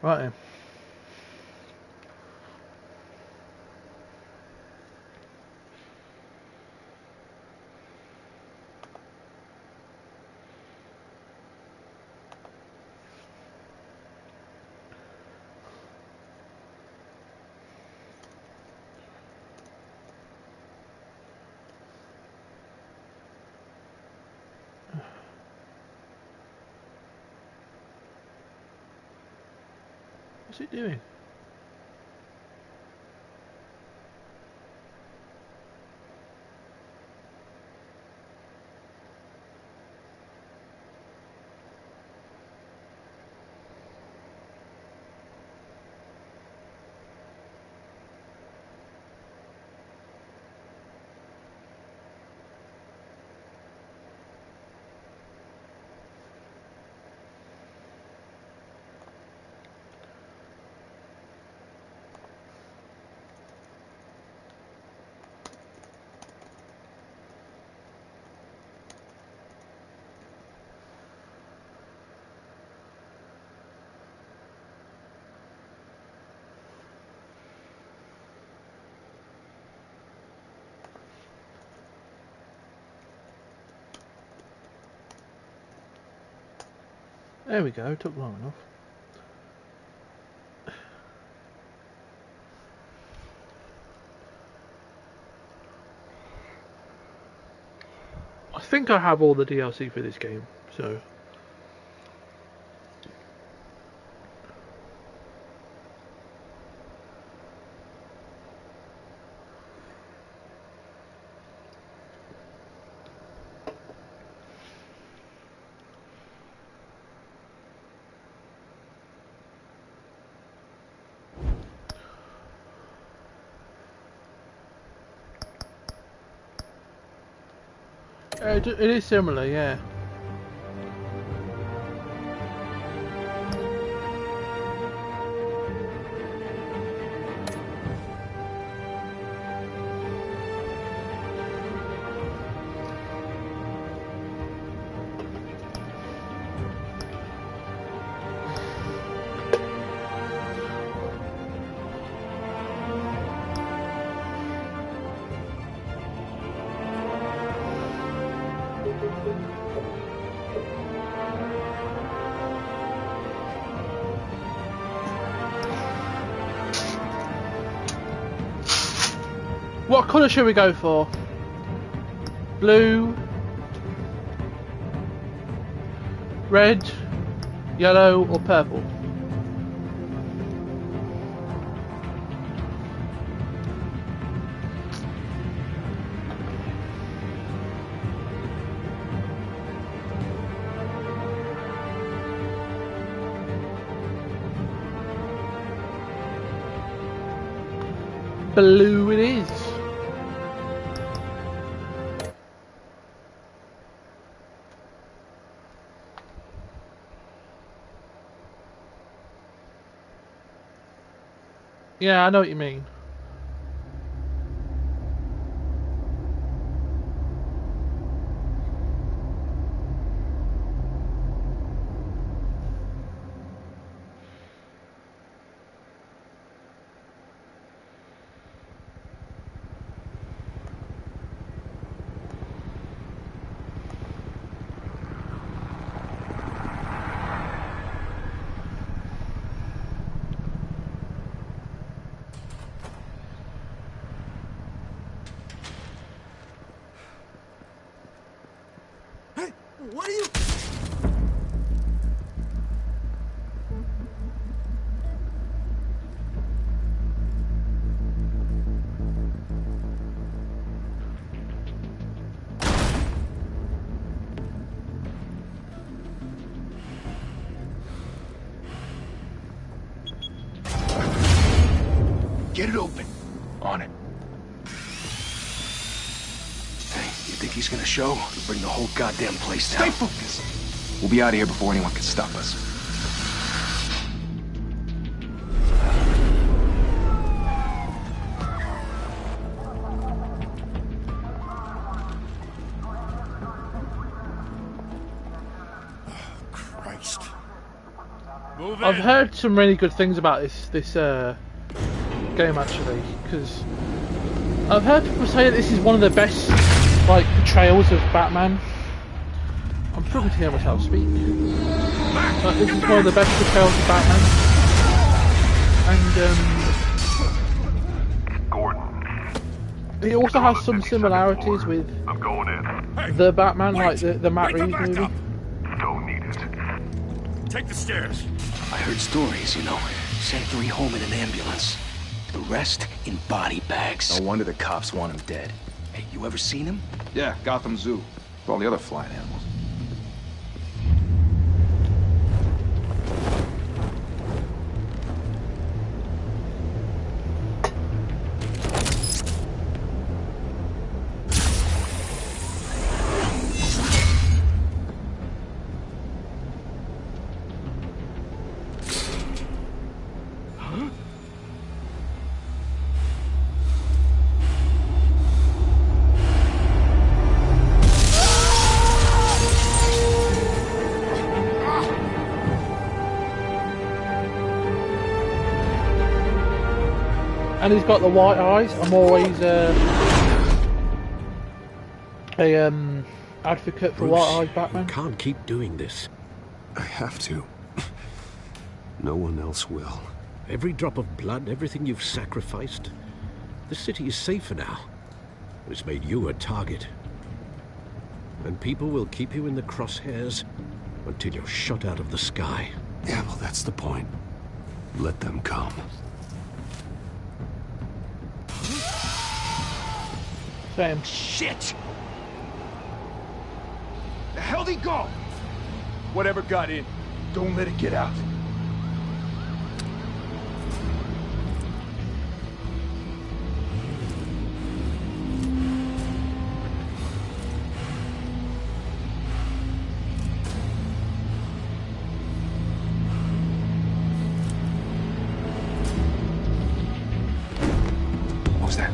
Right then. What's it doing? There we go, it took long enough. I think I have all the DLC for this game, so... It is similar, yeah. What colour should we go for? Blue, red, yellow or purple? Blue it is. Yeah, I know what you mean. What are you... Get it open. On it. Hey, you think he's gonna show? He'll bring the whole goddamn place down. Stay focused. We'll be out of here before anyone can stop us. I've heard some really good things about this game actually, because I've heard people say that this is one of the best like portrayals of Batman. I'm struggling to hear myself speak. This is one of the best portrayals of Batman, and Gordon. he also has some similarities with I'm going in. the Batman, like the Matt Reeves movie. Don't need it. Take the stairs. I heard stories, you know. Sent 3 home in an ambulance. The rest in body bags. No wonder the cops want him dead. Hey, you ever seen him? Yeah, Gotham Zoo. With all the other flying animals. And he's got the white eyes. I'm always a advocate for white eyes Batman. You can't keep doing this. I have to. No one else will. Every drop of blood, everything you've sacrificed. The city is safer now. It's made you a target. And people will keep you in the crosshairs until you're shot out of the sky. Yeah, well, that's the point. Let them come. Same. Shit! The hell'd he go? Whatever got in, don't let it get out. What was that?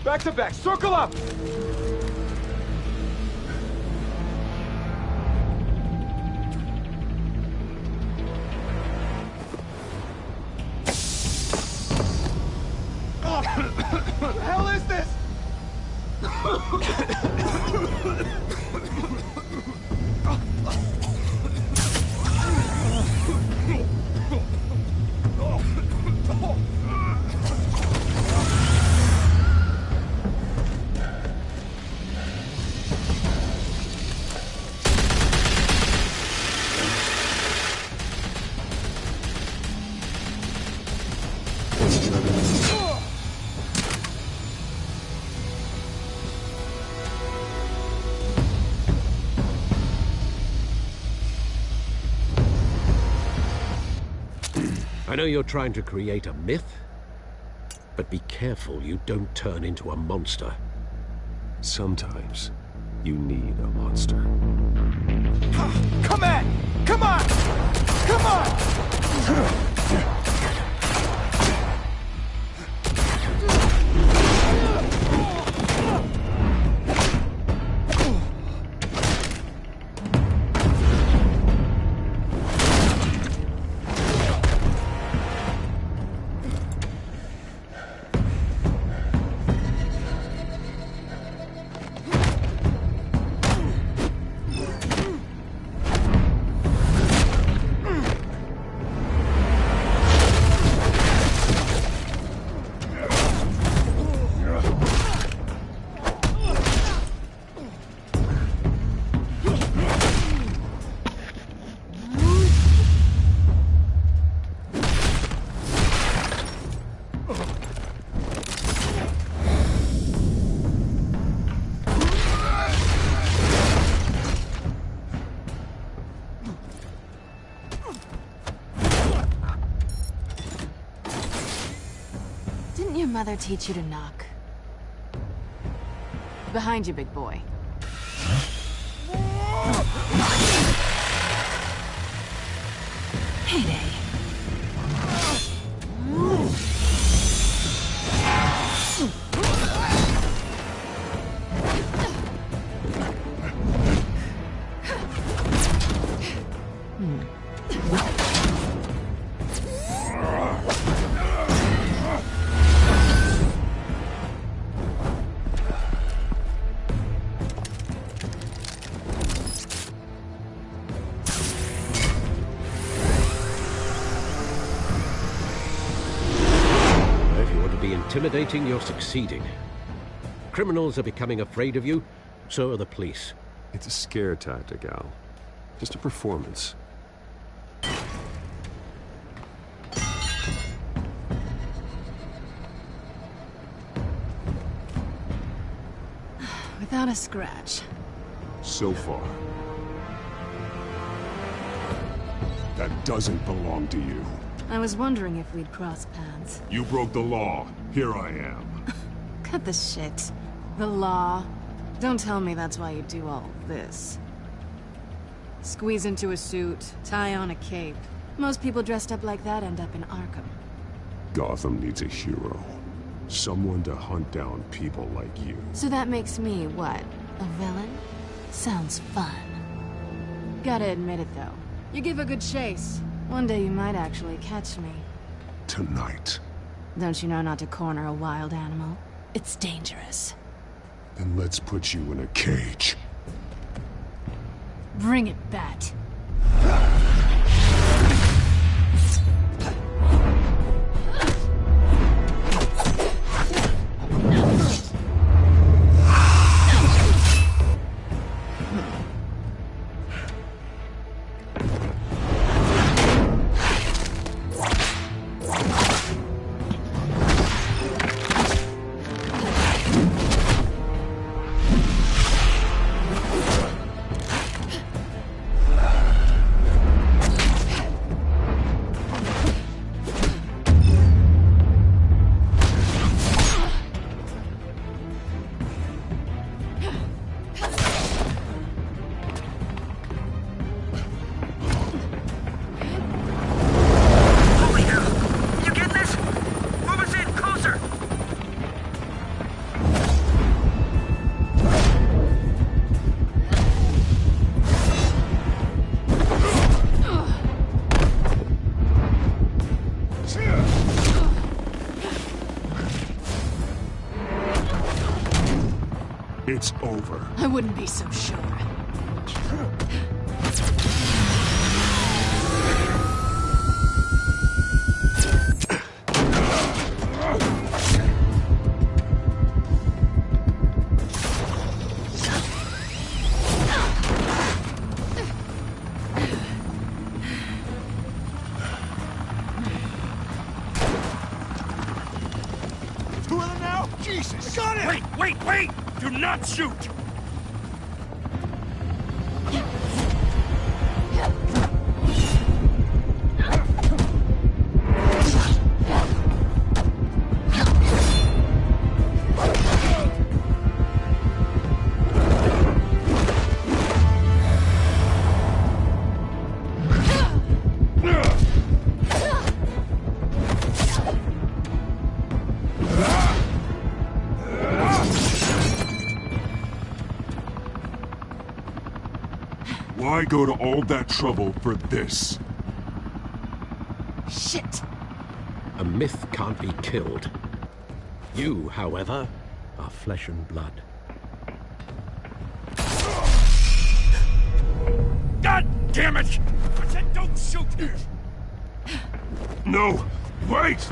Back to back, circle up! What the hell is this? I know you're trying to create a myth, but be careful you don't turn into a monster. Sometimes you need a monster. Come on! Come on! Come on! rather teach you to knock. Behind you, big boy. Heyday. Intimidating, you're succeeding. Criminals are becoming afraid of you, so are the police. It's a scare tactic, Al. Just a performance. Without a scratch. So far. That doesn't belong to you. I was wondering if we'd cross paths. You broke the law. Here I am. Cut the shit. The law. Don't tell me that's why you do all this. Squeeze into a suit, tie on a cape. Most people dressed up like that end up in Arkham. Gotham needs a hero. Someone to hunt down people like you. So that makes me, what, a villain? Sounds fun. Gotta admit it, though. You give a good chase. One day you might actually catch me. Tonight. Don't you know not to corner a wild animal? It's dangerous. Then let's put you in a cage. Bring it, Bat. It's over. I wouldn't be so sure. Two of them now? Jesus! Got it! Wait! Do not shoot! Why go to all that trouble for this? Shit! A myth can't be killed. You, however, are flesh and blood. God damn it! I said don't shoot! No! Wait!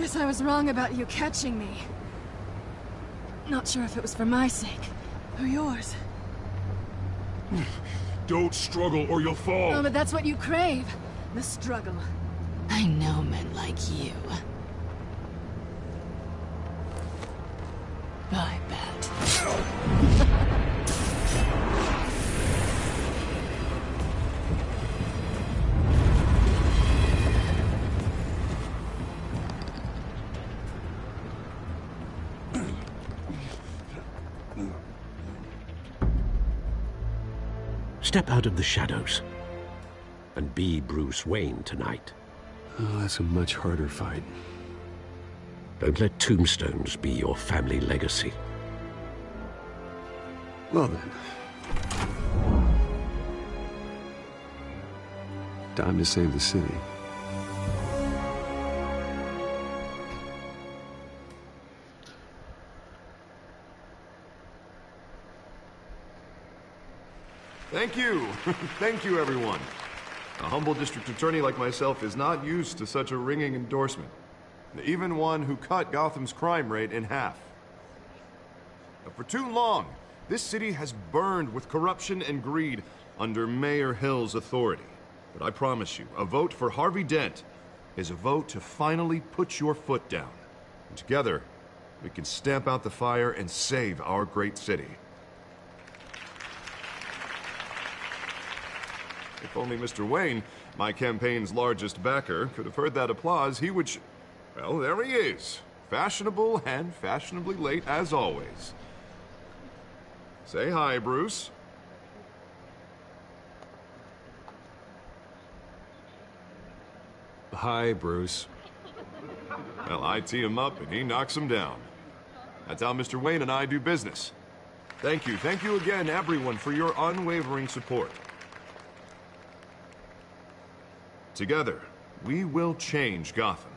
Guess I was wrong about you catching me. Not sure if it was for my sake, or yours. Don't struggle or you'll fall. Oh, but that's what you crave. The struggle. I know men like you. I bet. Step out of the shadows and be Bruce Wayne tonight. Oh, that's a much harder fight. Don't let tombstones be your family legacy. Well then. Time to save the city. Thank you. Thank you, everyone. A humble district attorney like myself is not used to such a ringing endorsement. Even one who cut Gotham's crime rate in half. For too long, this city has burned with corruption and greed under Mayor Hill's authority. But I promise you, a vote for Harvey Dent is a vote to finally put your foot down. And together, we can stamp out the fire and save our great city. If only Mr. Wayne, my campaign's largest backer, could have heard that applause, he would well, there he is. Fashionable and fashionably late as always. Say hi, Bruce. Hi, Bruce. Well, I tee him up and he knocks him down. That's how Mr. Wayne and I do business. Thank you again, everyone, for your unwavering support. Together, we will change Gotham.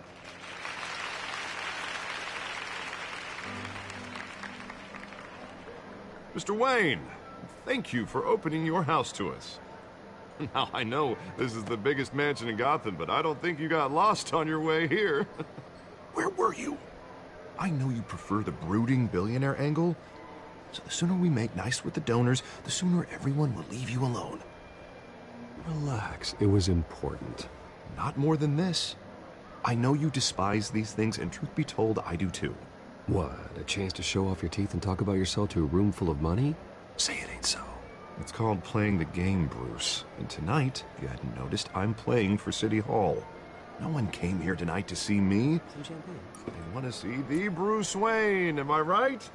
Mr. Wayne, thank you for opening your house to us. Now, I know this is the biggest mansion in Gotham, but I don't think you got lost on your way here. Where were you? I know you prefer the brooding billionaire angle, so the sooner we make nice with the donors, the sooner everyone will leave you alone. Relax, it was important. Not more than this. I know you despise these things, and truth be told, I do too. What, a chance to show off your teeth and talk about yourself to a room full of money? Say it ain't so. It's called playing the game, Bruce. And tonight, if you hadn't noticed, I'm playing for City Hall. No one came here tonight to see me. Some champagne. They want to see the Bruce Wayne, am I right?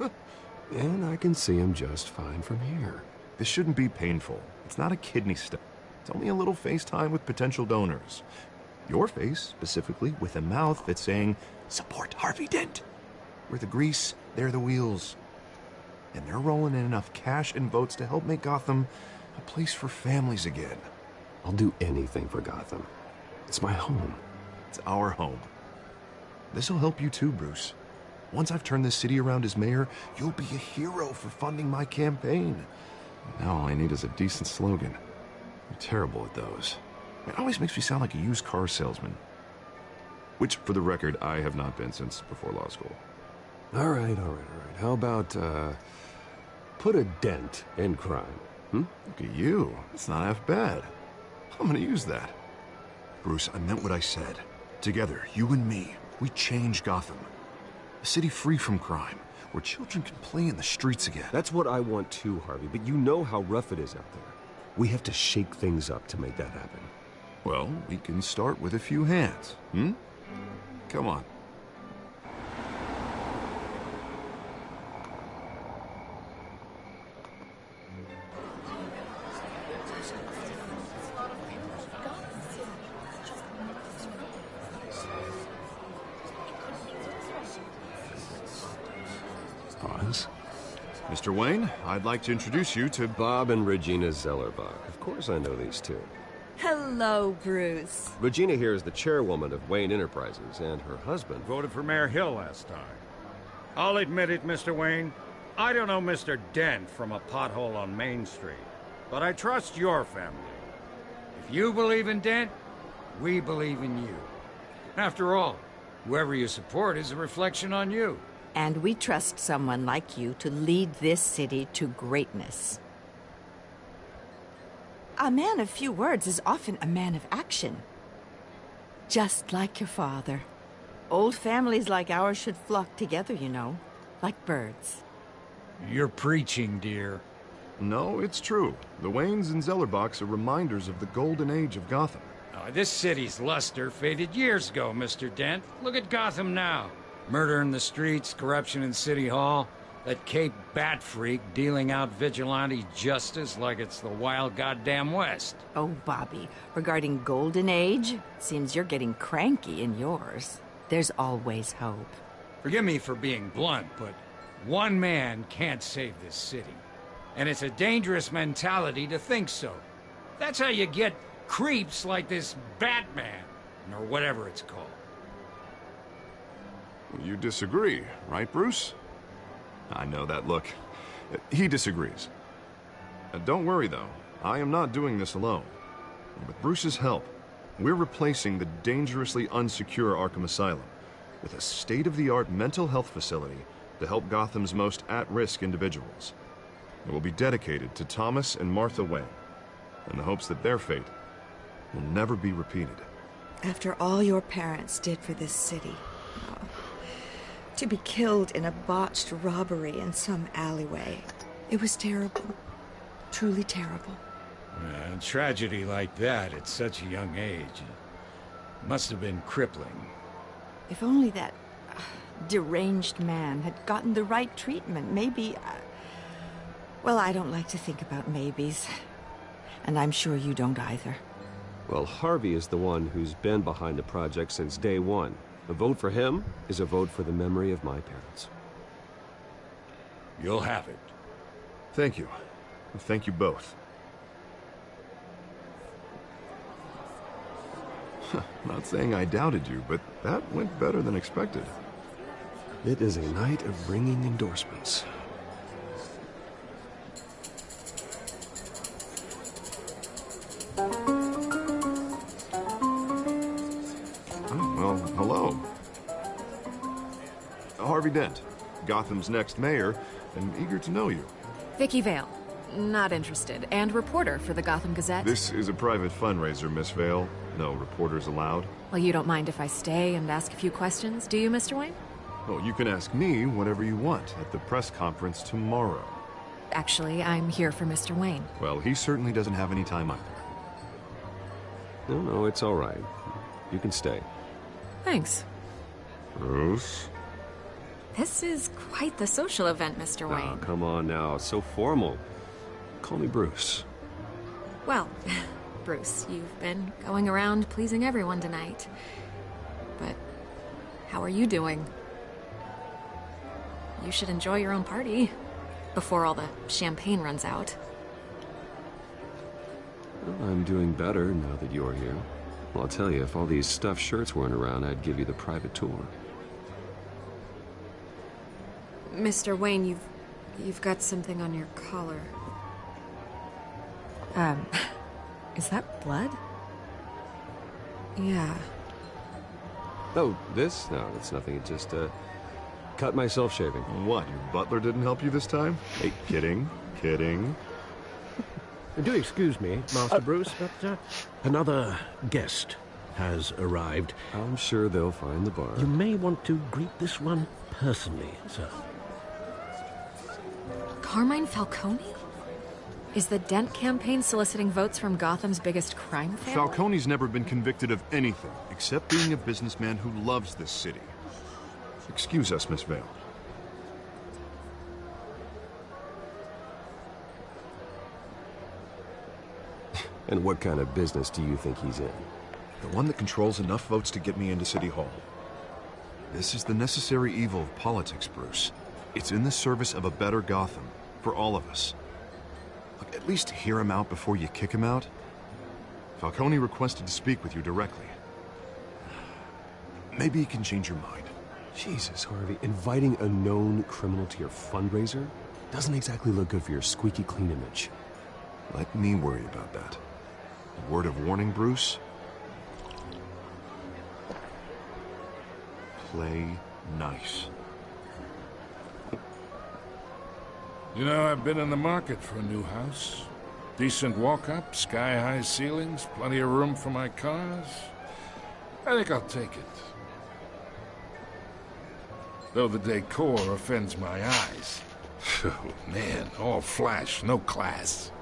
And I can see him just fine from here. This shouldn't be painful. It's not a kidney stone. It's only a little FaceTime with potential donors. Your face, specifically, with a mouth that's saying, support Harvey Dent. We're the grease, they're the wheels. And they're rolling in enough cash and votes to help make Gotham a place for families again. I'll do anything for Gotham. It's my home. It's our home. This'll help you too, Bruce. Once I've turned this city around as mayor, you'll be a hero for funding my campaign. Now all I need is a decent slogan. I'm terrible at those. It always makes me sound like a used car salesman. Which, for the record, I have not been since before law school. All right. How about, put a dent in crime, Look at you. It's not half bad. I'm gonna use that. Bruce, I meant what I said. Together, you and me, we change Gotham. A city free from crime, where children can play in the streets again. That's what I want too, Harvey, but you know how rough it is out there. We have to shake things up to make that happen. Well, we can start with a few hands, Come on. Pause. Mr. Wayne, I'd like to introduce you to Bob and Regina Zellerbach. Of course I know these two. Hello, Bruce. Regina here is the chairwoman of Wayne Enterprises, and her husband... Voted for Mayor Hill last time. I'll admit it, Mr. Wayne. I don't know Mr. Dent from a pothole on Main Street, but I trust your family. If you believe in Dent, we believe in you. After all, Whoever you support is a reflection on you. And we trust someone like you to lead this city to greatness. A man of few words is often a man of action. Just like your father. Old families like ours should flock together, you know. Like birds. You're preaching, dear. No, it's true. The Waynes and Zellerbachs are reminders of the golden age of Gotham. Oh, this city's luster faded years ago, Mr. Dent. Look at Gotham now. Murder in the streets, corruption in City Hall, that Cape Bat freak dealing out vigilante justice like it's the wild goddamn West. Oh, Bobby, regarding Golden Age, seems you're getting cranky in yours. There's always hope. Forgive me for being blunt, but one man can't save this city. And it's a dangerous mentality to think so. That's how you get creeps like this Batman, or whatever it's called. You disagree, right, Bruce? I know that look. He disagrees. Don't worry, though. I am not doing this alone. With Bruce's help, we're replacing the dangerously unsecure Arkham Asylum with a state-of-the-art mental health facility to help Gotham's most at-risk individuals. It will be dedicated to Thomas and Martha Wayne, in the hopes that their fate will never be repeated. After all your parents did for this city, to be killed in a botched robbery in some alleyway, it was terrible. Truly terrible. A tragedy like that at such a young age must have been crippling. If only that deranged man had gotten the right treatment, maybe... well, I don't like to think about maybes. And I'm sure you don't either. Well, Harvey is the one who's been behind the project since day one. A vote for him is a vote for the memory of my parents. You'll have it. Thank you. Thank you both. Not saying I doubted you, but that went better than expected. It is a night of ringing endorsements. Well, hello. Harvey Dent, Gotham's next mayor, and eager to know you. Vicky Vale. Not interested. And reporter for the Gotham Gazette. This is a private fundraiser, Miss Vale. No reporters allowed. Well, you don't mind if I stay and ask a few questions, do you, Mr. Wayne? Oh, you can ask me whatever you want at the press conference tomorrow. Actually, I'm here for Mr. Wayne. Well, he certainly doesn't have any time either. No, it's all right. You can stay. Thanks. Bruce? This is quite the social event, Mr. Wayne. Oh, come on now. It's so formal. Call me Bruce. Well, Bruce, you've been going around pleasing everyone tonight. But how are you doing? You should enjoy your own party before all the champagne runs out. Well, I'm doing better now that you're here. Well, I'll tell you, if all these stuffed shirts weren't around, I'd give you the private tour. Mr. Wayne, you've got something on your collar. Is that blood? Yeah. Oh, this? No, it's nothing. It just, cut myself shaving. What, your butler didn't help you this time? Hey, kidding. Do excuse me, Master Bruce, but another guest has arrived. I'm sure they'll find the bar. You may want to greet this one personally, sir. Carmine Falcone? Is the Dent campaign soliciting votes from Gotham's biggest crime family? Falcone's never been convicted of anything except being a businessman who loves this city. Excuse us, Miss Vale. And what kind of business do you think he's in? The one that controls enough votes to get me into City Hall. This is the necessary evil of politics, Bruce. It's in the service of a better Gotham, for all of us. Look, at least hear him out before you kick him out. Falcone requested to speak with you directly. Maybe he can change your mind. Jesus, Harvey, inviting a known criminal to your fundraiser doesn't exactly look good for your squeaky clean image. Let me worry about that. A word of warning, Bruce? play nice. You know, I've been in the market for a new house. Decent walk-up, sky-high ceilings, plenty of room for my cars. I think I'll take it. Though the decor offends my eyes. Oh, man, all flash, no class.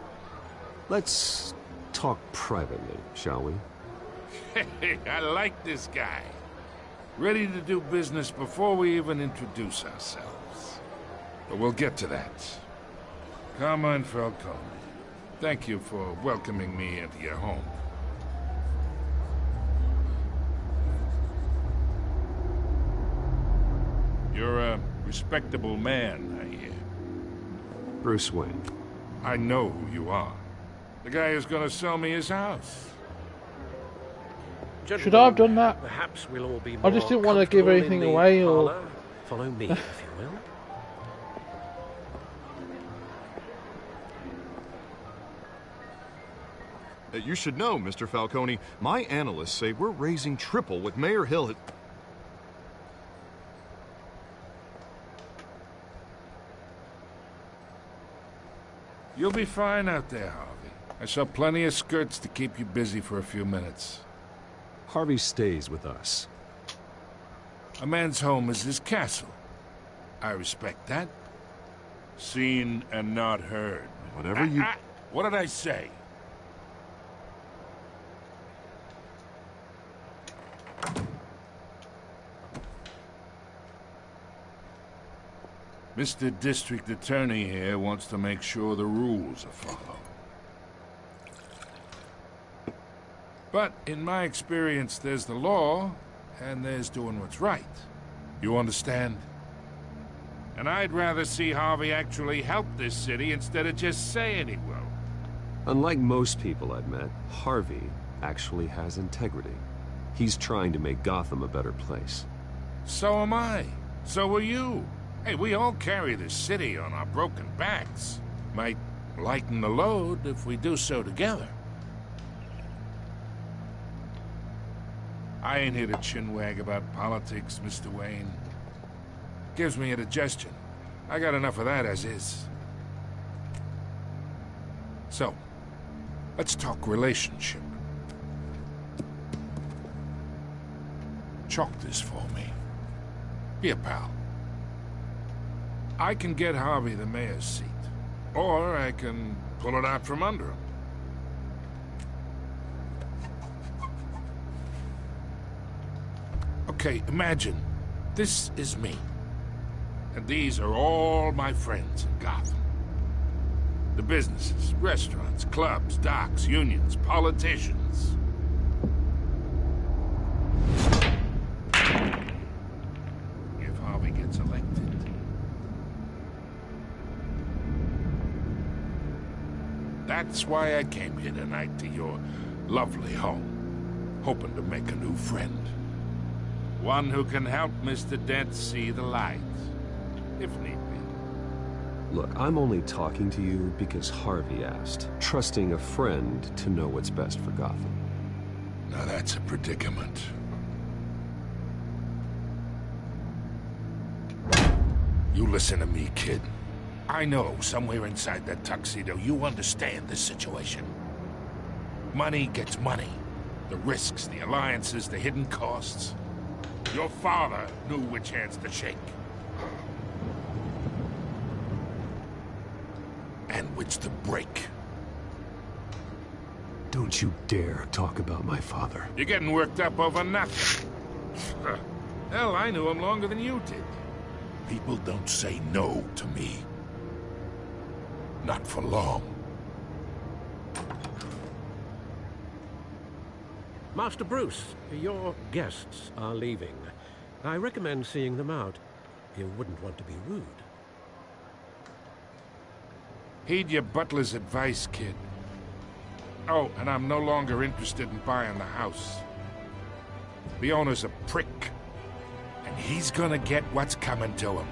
Let's talk privately, shall we? Hey, I like this guy. Ready to do business before we even introduce ourselves. But we'll get to that. Carmine Falcone, thank you for welcoming me into your home. You're a respectable man, I hear. Bruce Wayne. I know who you are. The guy who's gonna sell me his house. Should I have done that? Perhaps we'll all be I just didn't want to give anything away, or... Follow me, if you will. You should know, Mr. Falcone, my analysts say we're raising triple what Mayor Hill had... You'll be fine out there, Harvey. I saw plenty of skirts to keep you busy for a few minutes. Harvey stays with us. A man's home is his castle. I respect that. Seen and not heard. Whatever you... What did I say? Mr. District Attorney here wants to make sure the rules are followed. But in my experience, there's the law, and there's doing what's right. You understand? And I'd rather see Harvey actually help this city instead of just saying he will. Unlike most people I've met, Harvey actually has integrity. He's trying to make Gotham a better place. So am I. So are you. Hey, we all carry this city on our broken backs. Might lighten the load if we do so together. I ain't here to chinwag about politics, Mr. Wayne. Gives me indigestion. I got enough of that as is. So, let's talk relationship. Chalk this for me. Be a pal. I can get Harvey the mayor's seat, or I can pull it out from under him. Okay, imagine this is me, and these are all my friends in Gotham. The businesses, restaurants, clubs, docks, unions, politicians. If Harvey gets elected, that's why I came here tonight to your lovely home, hoping to make a new friend. One who can help Mr. Dent see the light, if need be. Look, I'm only talking to you because Harvey asked, trusting a friend to know what's best for Gotham. Now that's a predicament. You listen to me, kid. I know somewhere inside that tuxedo you understand this situation. Money gets money. The risks, the alliances, the hidden costs. Your father knew which hands to shake. And which to break. Don't you dare talk about my father. You're getting worked up over nothing. Hell, I knew him longer than you did. People don't say no to me. Not for long. Master Bruce, your guests are leaving. I recommend seeing them out. You wouldn't want to be rude. Heed your butler's advice, kid. Oh, and I'm no longer interested in buying the house. The owner's a prick, and he's gonna get what's coming to him.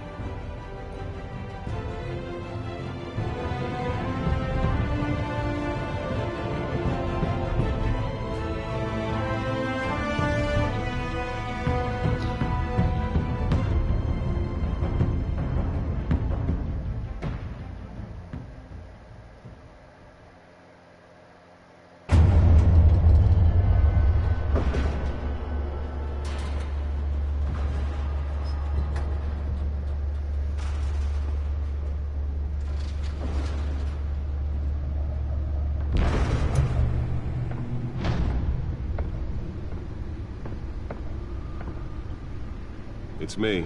It's me.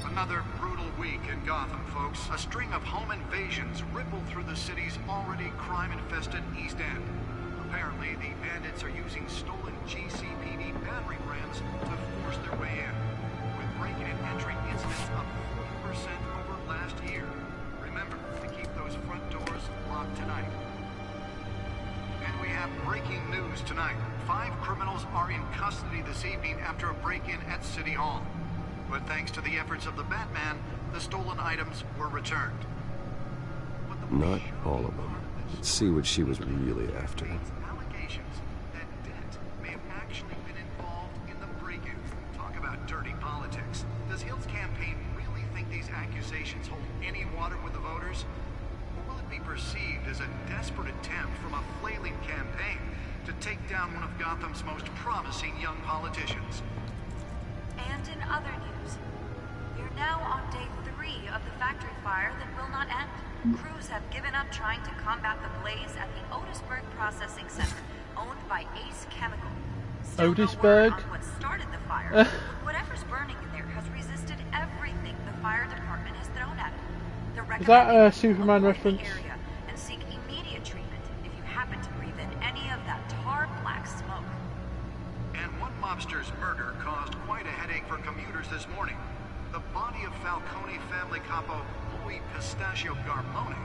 Another brutal week in Gotham, folks. A string of home invasions rippled through the city's already crime-infested East End. Apparently, the bandits are using stolen GCPD battering rams to force their way in, with break-in and entry incidents up 40% over last year. Remember to keep those front doors locked tonight. And we have breaking news tonight. 5 criminals are in custody this evening after a break-in at City Hall. But thanks to the efforts of the Batman, the stolen items were returned. Not all of them. Let's see what she was really after. Allegations that Dent may have actually been involved in the break-in. Talk about dirty politics. Does Hill's campaign really think these accusations hold any water with the voters? Or will it be perceived as a desperate attempt from a flailing campaign to take down one of Gotham's most promising young politicians? And in other news, we're now on day 3 of the factory fire that will not end. Crews have given up trying to combat the blaze at the Otisburg Processing Center, owned by Ace Chemical. Still Otisburg? No word on what started the fire. Whatever's burning in there has resisted everything the fire department has thrown at it. Is that a Superman reference? Area and seek immediate treatment if you happen to breathe in any of that tar black smoke. And one mobster's murder caused quite a headache for commuters this morning. The body of Falcone family capo Louis Pistachio Garmone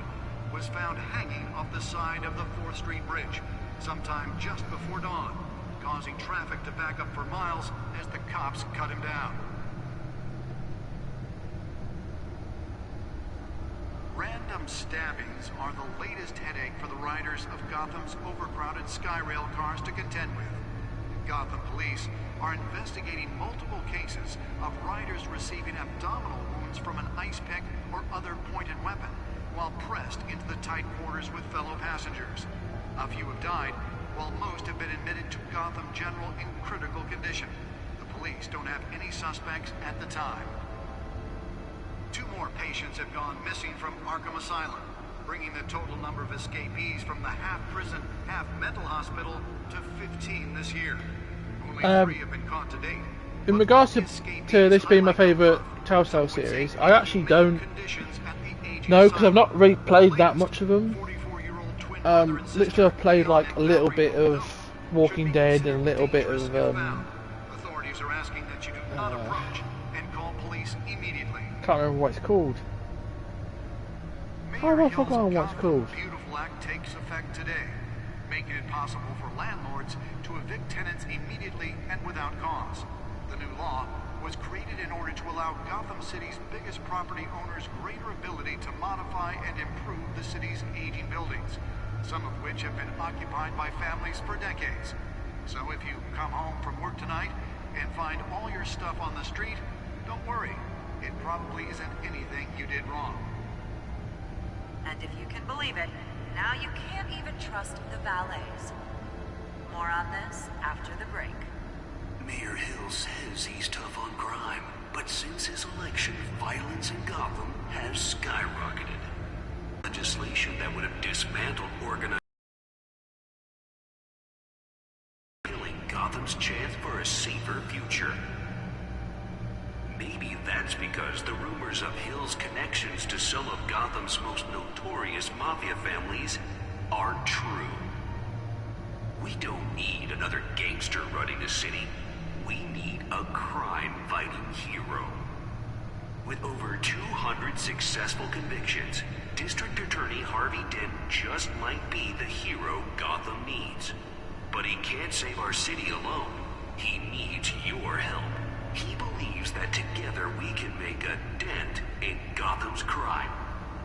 was found hanging off the side of the 4th Street Bridge sometime just before dawn, causing traffic to back up for miles as the cops cut him down. Random stabbings are the latest headache for the riders of Gotham's overcrowded Skyrail cars to contend with. Gotham police are investigating multiple cases of riders receiving abdominal wounds from an ice pick or other pointed weapon while pressed into the tight quarters with fellow passengers. A few have died, while most have been admitted to Gotham General in critical condition. The police don't have any suspects at the time. 2 more patients have gone missing from Arkham Asylum, bringing the total number of escapees from the half-prison, half-mental hospital to 15 this year. Only 3 have been caught to date. In regards to this being my favourite Telltale series, I actually don't know, because I've not really played that much of them. Literally I've played like a little bit of Walking Dead and a little bit of Authorities are asking that you do not approach and call police immediately. Can't remember what it's called. Oh, I forgot what it's called. Beautiful Act takes effect today, making it possible for landlords to evict tenants immediately and without cause. The new law was created in order to allow Gotham City's biggest property owners greater ability to modify and improve the city's aging buildings, some of which have been occupied by families for decades. So if you come home from work tonight and find all your stuff on the street, don't worry. It probably isn't anything you did wrong. And if you can believe it, now you can't even trust the valets. More on this after the break. Mayor Hill says he's tough on crime, but since his election, violence in Gotham has skyrocketed. Legislation that would have dismantled organized killing Gotham's chance for a safer future. Maybe that's because the rumors of Hill's connections to some of Gotham's most notorious mafia families aren't true. We don't need another gangster running the city. We need a crime-fighting hero. With over 200 successful convictions, District Attorney Harvey Dent just might be the hero Gotham needs. But he can't save our city alone. He needs your help. He believes that together we can make a dent in Gotham's crime.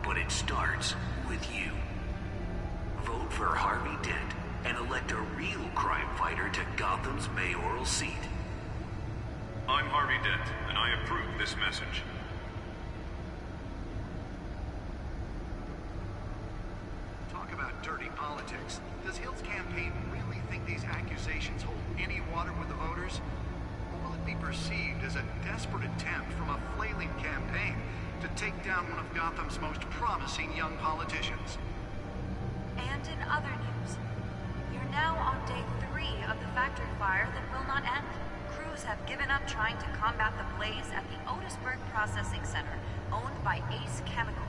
But it starts with you. Vote for Harvey Dent and elect a real crime fighter to Gotham's mayoral seat. I'm Harvey Dent, and I approve this message. Talk about dirty politics. Does Hill's campaign really think these accusations hold any water with the voters? Or will it be perceived as a desperate attempt from a flailing campaign to take down one of Gotham's most promising young politicians? And in other news, you're now on day 3 of the factory fire that will not end. Crews have given up trying to combat the blaze at the Otisburg Processing Center, owned by Ace Chemical.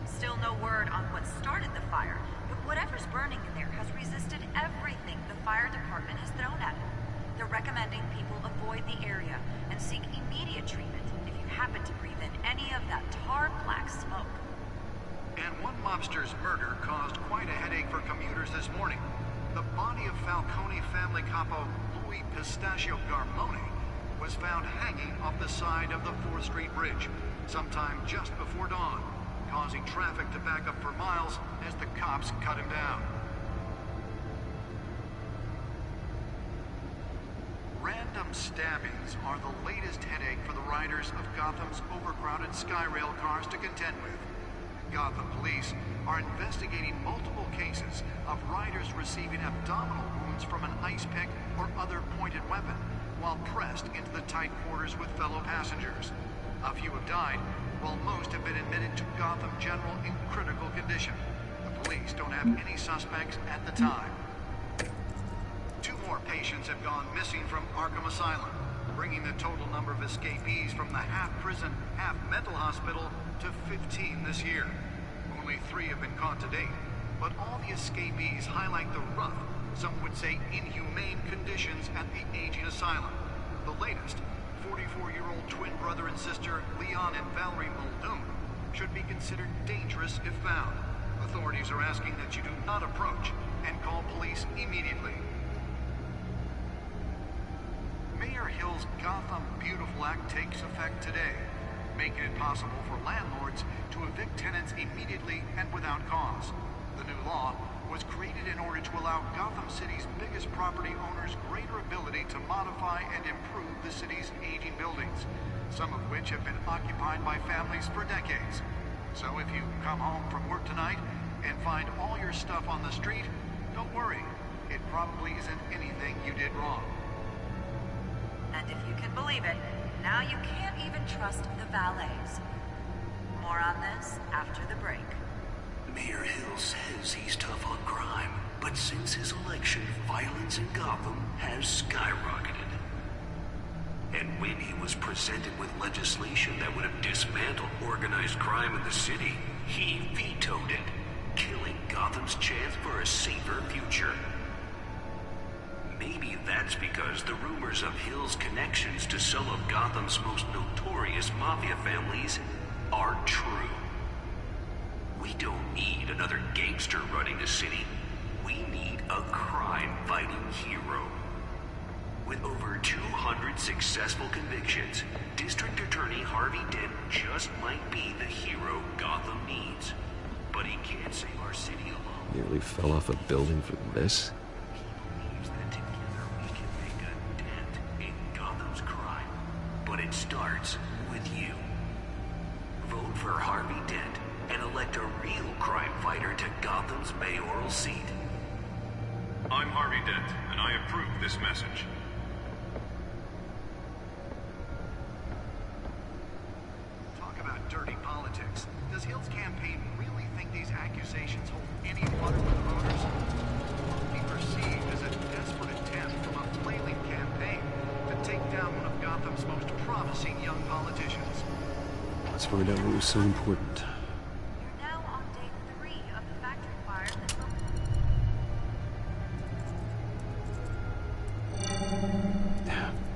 Still no word on what started the fire, but whatever's burning in there has resisted everything the fire department has thrown at it. They're recommending people avoid the area and seek immediate treatment if you happen to breathe in any of that tar black smoke. And one mobster's murder caused quite a headache for commuters this morning. The body of Falcone family capo Louis Pistachio Garmone was found hanging off the side of the 4th Street Bridge sometime just before dawn, causing traffic to back up for miles as the cops cut him down. Random stabbings are the latest headache for the riders of Gotham's overcrowded Skyrail cars to contend with. Gotham police are investigating multiple cases of riders receiving abdominal wounds from an ice pick or other pointed weapon while pressed into the tight quarters with fellow passengers. A few have died, while most have been admitted to Gotham General in critical condition. The police don't have any suspects at the time. 2 more patients have gone missing from Arkham Asylum, bringing the total number of escapees from the half-prison, half-mental hospital to 15 this year. Only 3 have been caught to date, but all the escapees highlight the rough, some would say inhumane conditions at the aging asylum. The latest, 44-year-old twin brother and sister Leon and Valerie Muldoon, should be considered dangerous if found. Authorities are asking that you do not approach and call police immediately. Mayor Hill's Gotham Beautiful Act takes effect today, making it possible for landlords to evict tenants immediately and without cause. The new law was created in order to allow Gotham City's biggest property owners greater ability to modify and improve the city's aging buildings, some of which have been occupied by families for decades. So if you come home from work tonight and find all your stuff on the street, don't worry. It probably isn't anything you did wrong. And if you can believe it, now you can't even trust the valets. More on this after the break. Mayor Hill says he's tough on crime, but since his election, violence in Gotham has skyrocketed. And when he was presented with legislation that would have dismantled organized crime in the city, he vetoed it, killing Gotham's chance for a safer future. Maybe that's because the rumors of Hill's connections to some of Gotham's most notorious mafia families are true. We don't need another gangster running the city. We need a crime-fighting hero. With over 200 successful convictions, District Attorney Harvey Dent just might be the hero Gotham needs. But he can't save our city alone. Nearly fell off a building for this. He believes that together we can make a dent in Gotham's crime. But it starts with you. Vote for Harvey Dent and elect a real crime fighter to Gotham's mayoral seat. I'm Harvey Dent, and I approve this message. Talk about dirty politics. Does Hill's campaign really think these accusations hold any water with the voters? Or will it be perceived as a desperate attempt from a flailing campaign to take down one of Gotham's most promising young politicians? Let's find out what was so important. You're now on day 3 of the factory fire that will...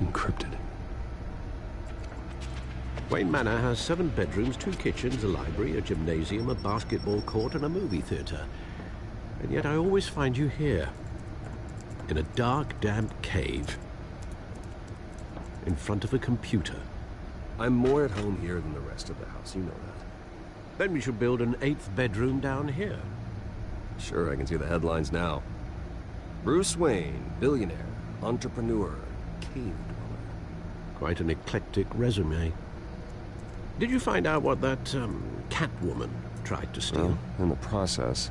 Encrypted. Wayne Manor has 7 bedrooms, 2 kitchens, a library, a gymnasium, a basketball court, and a movie theater. And yet I always find you here, in a dark, damp cave, in front of a computer. I'm more at home here than the rest of the house, you know that. Then we should build an 8th bedroom down here. Sure, I can see the headlines now. Bruce Wayne, billionaire, entrepreneur, cave dweller. Quite an eclectic resume. Did you find out what that, Catwoman tried to steal? Well, in the process.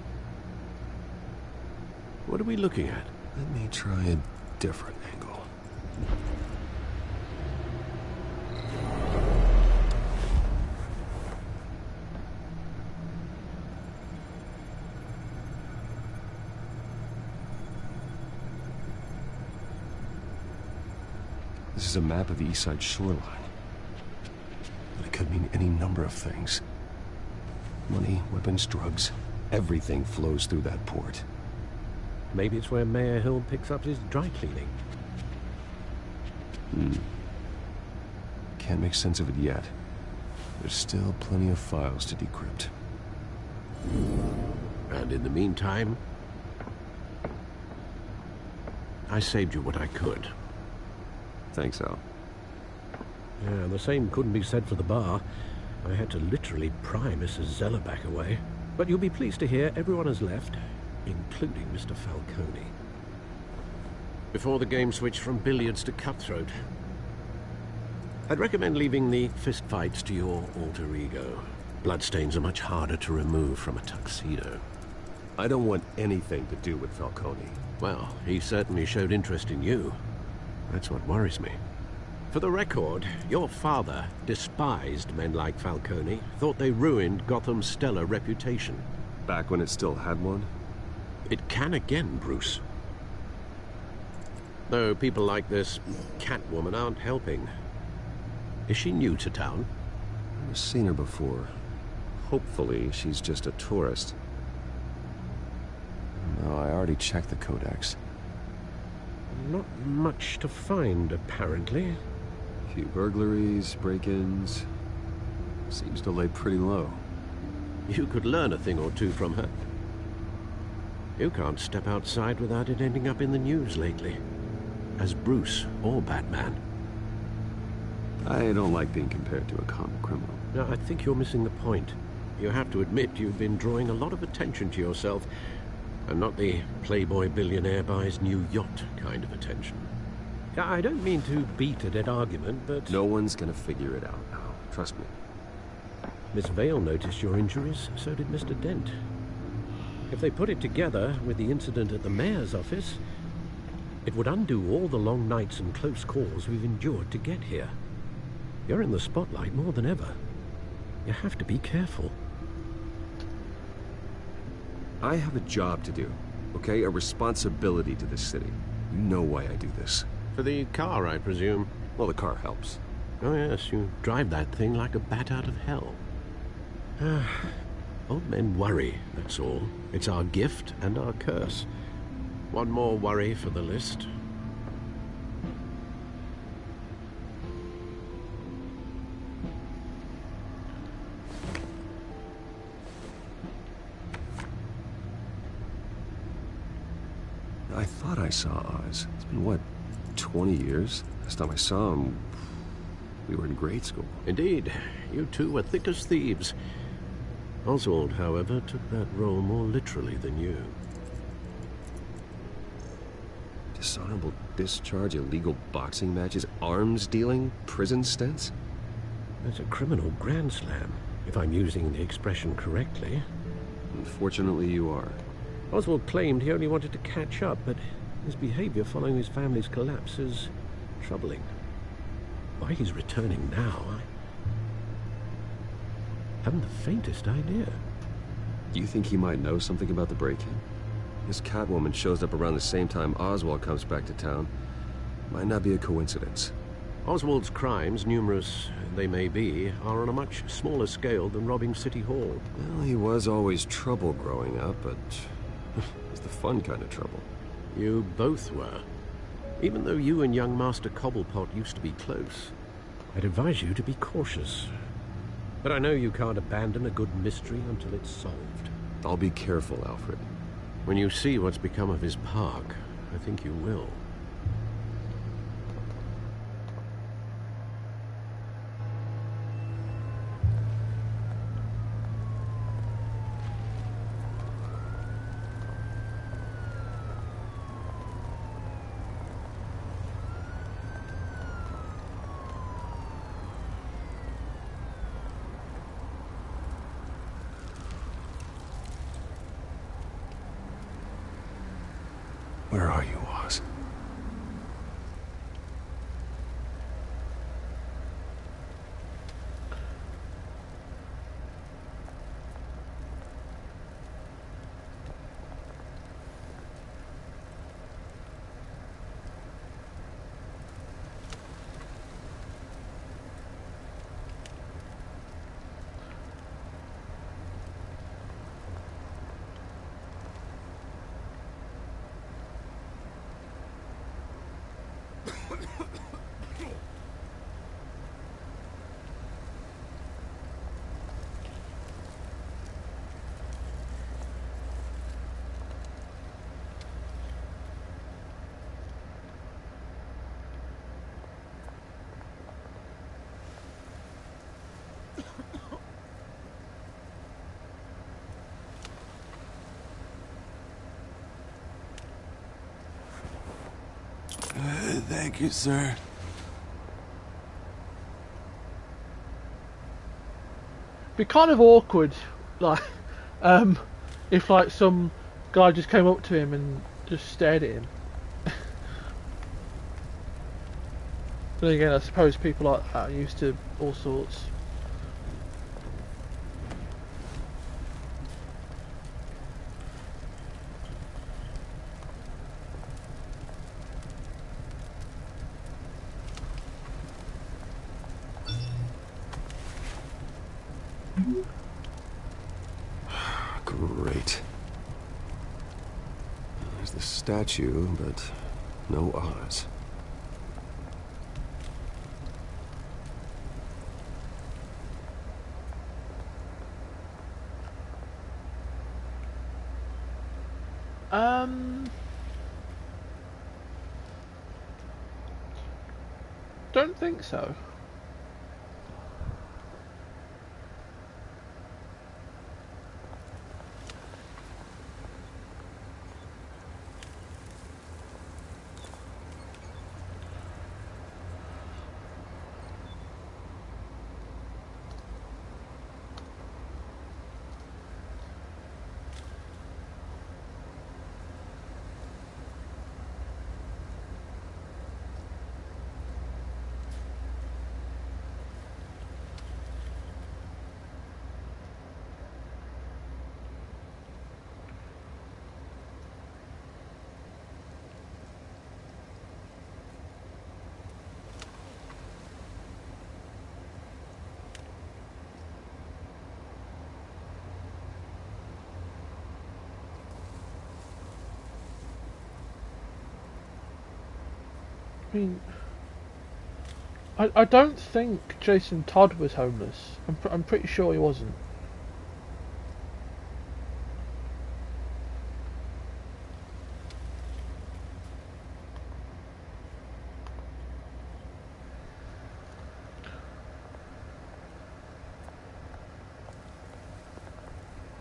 What are we looking at? Let me try a different angle. This is a map of the east side shoreline. But it could mean any number of things. Money, weapons, drugs, everything flows through that port. Maybe it's where Mayor Hill picks up his dry cleaning. Can't make sense of it yet. There's still plenty of files to decrypt. And in the meantime, I saved you what I could. Thanks, Al. Yeah, the same couldn't be said for the bar. I had to literally pry Mrs. Zeller back away. But you'll be pleased to hear everyone has left, including Mr. Falcone. Before the game switched from billiards to cutthroat. I'd recommend leaving the fistfights to your alter ego. Bloodstains are much harder to remove from a tuxedo. I don't want anything to do with Falcone. Well, he certainly showed interest in you. That's what worries me. For the record, your father despised men like Falcone, thought they ruined Gotham's stellar reputation. Back when it still had one? It can again, Bruce. Though people like this Catwoman aren't helping. Is she new to town? I've seen her before. Hopefully, she's just a tourist. No, I already checked the codex. Not much to find, apparently. A few burglaries, break-ins. Seems to lay pretty low. You could learn a thing or two from her. You can't step outside without it ending up in the news lately. As Bruce or Batman. I don't like being compared to a common criminal. No, I think you're missing the point. You have to admit you've been drawing a lot of attention to yourself, and not the playboy billionaire buys new yacht kind of attention. I don't mean to beat a dead argument, but... No one's gonna figure it out now. Trust me. Miss Vale noticed your injuries, so did Mr. Dent. If they put it together with the incident at the mayor's office, it would undo all the long nights and close calls we've endured to get here. You're in the spotlight more than ever. You have to be careful. I have a job to do, okay? A responsibility to this city. You know why I do this. For the car, I presume? Well, the car helps. Oh yes, you drive that thing like a bat out of hell. Old men worry, that's all. It's our gift and our curse. One more worry for the list. I thought I saw Oz. It's been, what, 20 years? Last time I saw him, we were in grade school. Indeed. You two were thick as thieves. Oswald, however, took that role more literally than you. Dishonorable discharge, illegal boxing matches, arms dealing, prison stints? That's a criminal grand slam, if I'm using the expression correctly. Unfortunately, you are. Oswald claimed he only wanted to catch up, but his behavior following his family's collapse is troubling. Why he's returning now, I haven't the faintest idea. Do you think he might know something about the break-in? This Catwoman shows up around the same time Oswald comes back to town. Might not be a coincidence. Oswald's crimes, numerous they may be, are on a much smaller scale than robbing City Hall. Well, he was always trouble growing up, but it's the fun kind of trouble. You both were. Even though you and young Master Cobblepot used to be close. I'd advise you to be cautious. But I know you can't abandon a good mystery until it's solved. I'll be careful, Alfred. When you see what's become of his park, I think you will. Where are you, Oz? Thank you, sir. Be kind of awkward, like, if like some guy just came up to him and just stared at him. But again, I suppose people like that are used to all sorts. Great. There's the statue, but no Oz. Don't think so. I mean, I don't think Jason Todd was homeless. I'm pretty sure he wasn't.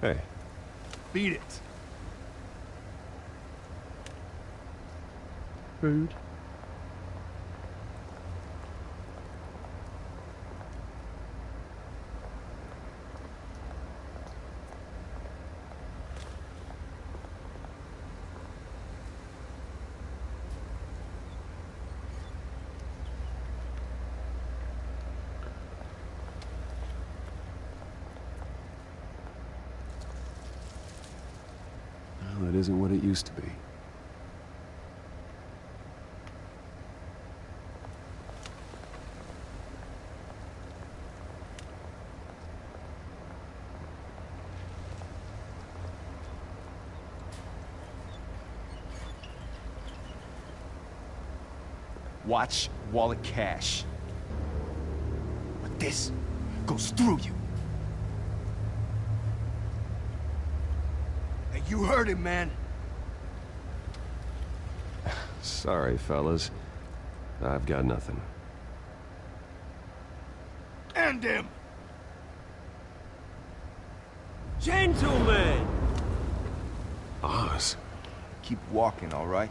Hey. Beat it. Rude. Well, that isn't what it used to be. Watch wallet cash. But this goes through you. Hey, you heard him, man. Sorry, fellas. I've got nothing. End him! Gentlemen! Oz. Keep walking, all right?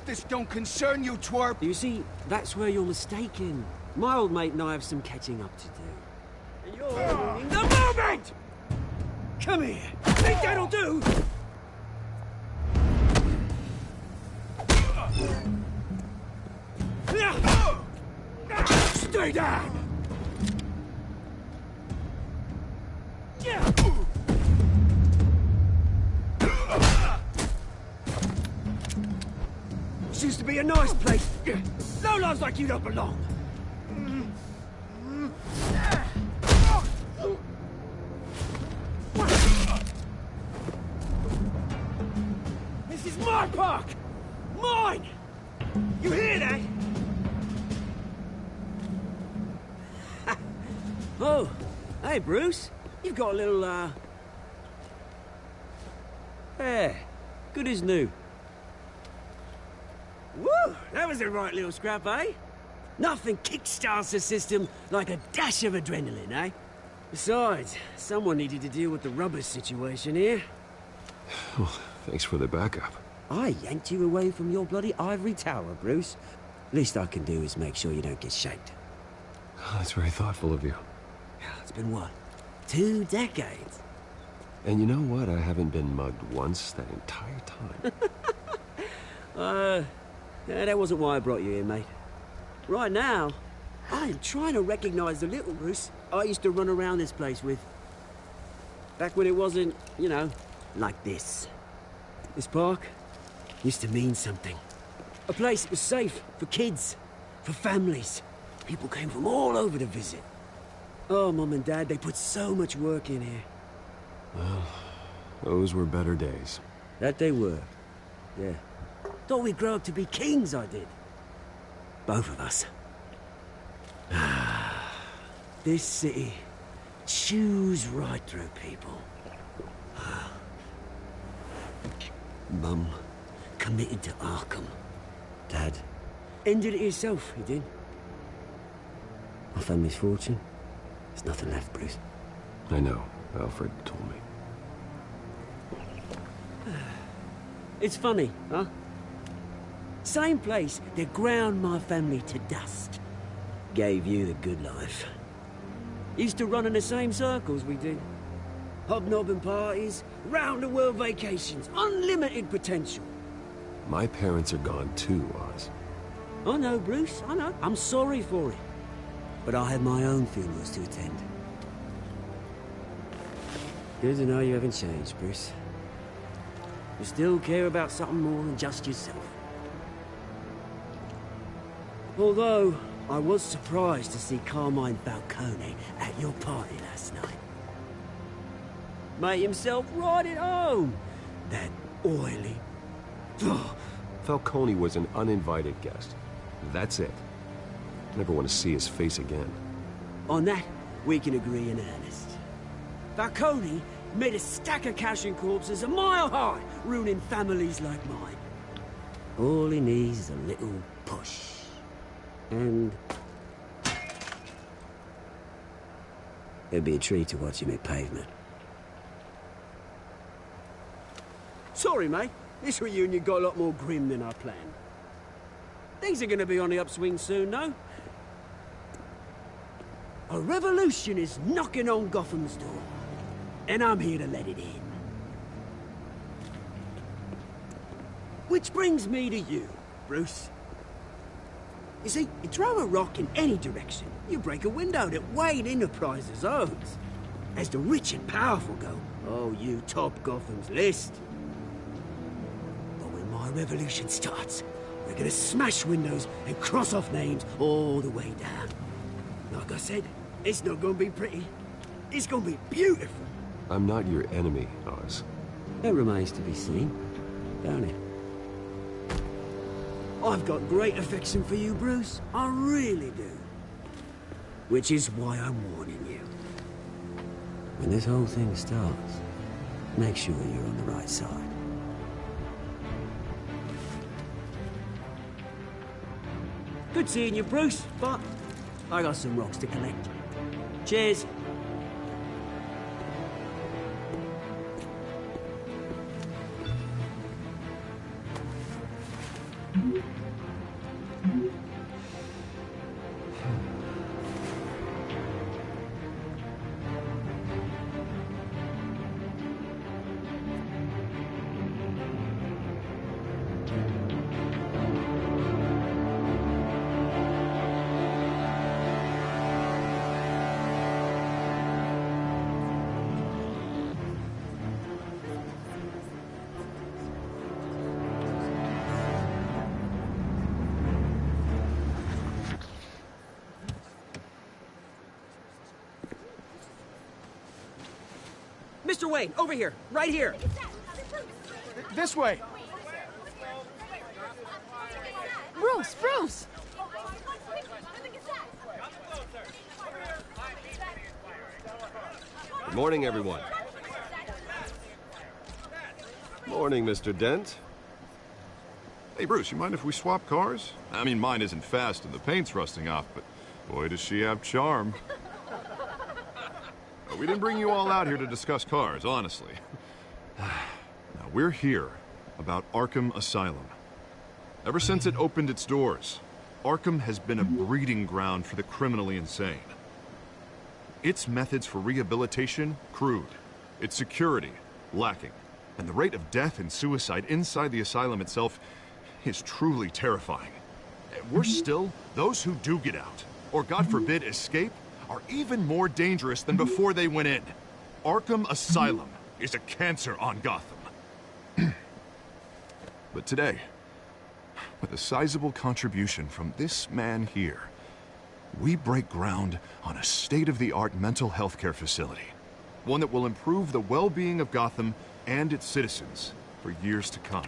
This don't concern you, twerp! You see, that's where you're mistaken. My old mate and I have some catching up to do. And you're ruining the moment! Come here! Think that'll do? Stay down! This used to be a nice place. No lives like you don't belong. This is my park! Mine! You hear that? Oh, hey, Bruce. You've got a little, Yeah, good as new. Woo! That was a right little scrap, eh? Nothing kickstarts the system like a dash of adrenaline, eh? Besides, someone needed to deal with the rubber situation here. Well, thanks for the backup. I yanked you away from your bloody ivory tower, Bruce. Least I can do is make sure you don't get shaked. That's very thoughtful of you. It's been what? 2 decades? And you know what? I haven't been mugged once that entire time. Yeah, that wasn't why I brought you here, mate. Right now, I am trying to recognize the little Bruce I used to run around this place with. Back when it wasn't, you know, like this. This park used to mean something. A place that was safe for kids, for families. People came from all over to visit. Oh, Mum and Dad, they put so much work in here. Well, those were better days. That they were. Yeah. Thought we'd grow up to be kings, I did. Both of us. This city chews right through people. Mum committed to Arkham. Dad ended it himself, he did. My family's fortune. There's nothing left, Bruce. I know. Alfred told me. It's funny, huh? Same place that ground my family to dust. Gave you the good life. Used to run in the same circles we did. Hobnobbing parties, round-the-world vacations, unlimited potential. My parents are gone too, Oz. I know, Bruce, I know. I'm sorry for it. But I have my own funerals to attend. Good to know you haven't changed, Bruce. You still care about something more than just yourself. Although, I was surprised to see Carmine Falcone at your party last night. Made himself right at home. That oily... Falcone was an uninvited guest. That's it. Never want to see his face again. On that, we can agree in earnest. Falcone made a stack of cash and corpses a mile high, ruining families like mine. All he needs is a little push. And... it'd be a treat to watch him hit pavement. Sorry, mate. This reunion got a lot more grim than I planned. Things are gonna be on the upswing soon, no? A revolution is knocking on Gotham's door. And I'm here to let it in. Which brings me to you, Bruce. You see, you throw a rock in any direction, you break a window that Wayne Enterprises owns. As the rich and powerful go, oh, you top Gotham's list. But when my revolution starts, we're gonna smash windows and cross off names all the way down. Like I said, it's not gonna be pretty. It's gonna be beautiful. I'm not your enemy, Oz. That remains to be seen, don't it? I've got great affection for you, Bruce. I really do. Which is why I'm warning you. When this whole thing starts, make sure you're on the right side. Good seeing you, Bruce, but I got some rocks to collect. Cheers. Mr. Wayne, over here. Right here. This way. Bruce! Bruce! Good morning, everyone. Morning, Mr. Dent. Hey, Bruce, you mind if we swap cars? I mean, mine isn't fast and the paint's rusting off, but boy, does she have charm. We didn't bring you all out here to discuss cars, honestly. Now, we're here about Arkham Asylum. Ever since it opened its doors, Arkham has been a breeding ground for the criminally insane. Its methods for rehabilitation, crude. Its security, lacking. And the rate of death and suicide inside the asylum itself is truly terrifying. Worse still, those who do get out, or God forbid escape, are even more dangerous than before they went in. Arkham Asylum is a cancer on Gotham. But today, with a sizable contribution from this man here, we break ground on a state-of-the-art mental health care facility. One that will improve the well-being of Gotham and its citizens for years to come.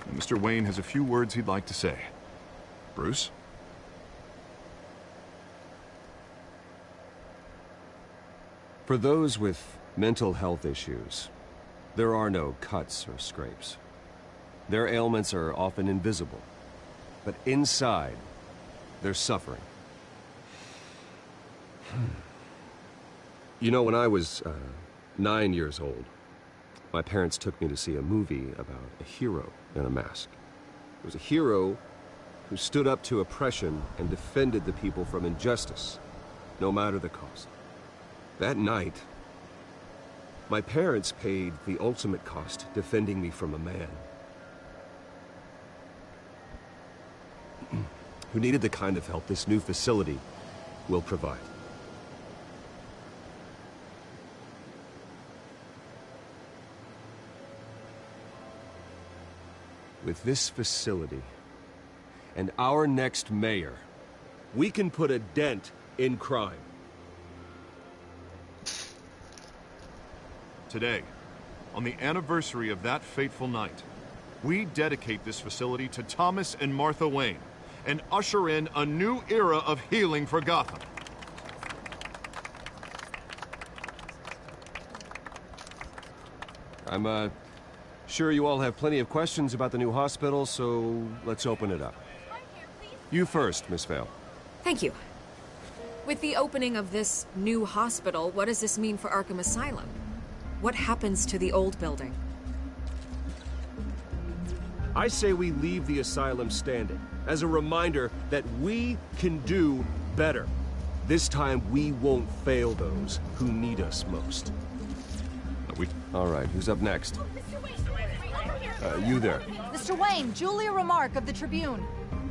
And Mr. Wayne has a few words he'd like to say. Bruce? For those with mental health issues, there are no cuts or scrapes. Their ailments are often invisible, but inside, they're suffering. You know, when I was 9 years old, my parents took me to see a movie about a hero in a mask. It was a hero who stood up to oppression and defended the people from injustice, no matter the cost. That night, my parents paid the ultimate cost defending me from a man who needed the kind of help this new facility will provide. With this facility and our next mayor, we can put a dent in crime. Today, on the anniversary of that fateful night, we dedicate this facility to Thomas and Martha Wayne and usher in a new era of healing for Gotham. I'm sure you all have plenty of questions about the new hospital, so let's open it up. You first, Miss Vale. Thank you. With the opening of this new hospital, what does this mean for Arkham Asylum? What happens to the old building? I say we leave the asylum standing, as a reminder that we can do better. This time, we won't fail those who need us most. All right, who's up next? You there. Mr. Wayne, Julia Remark of the Tribune.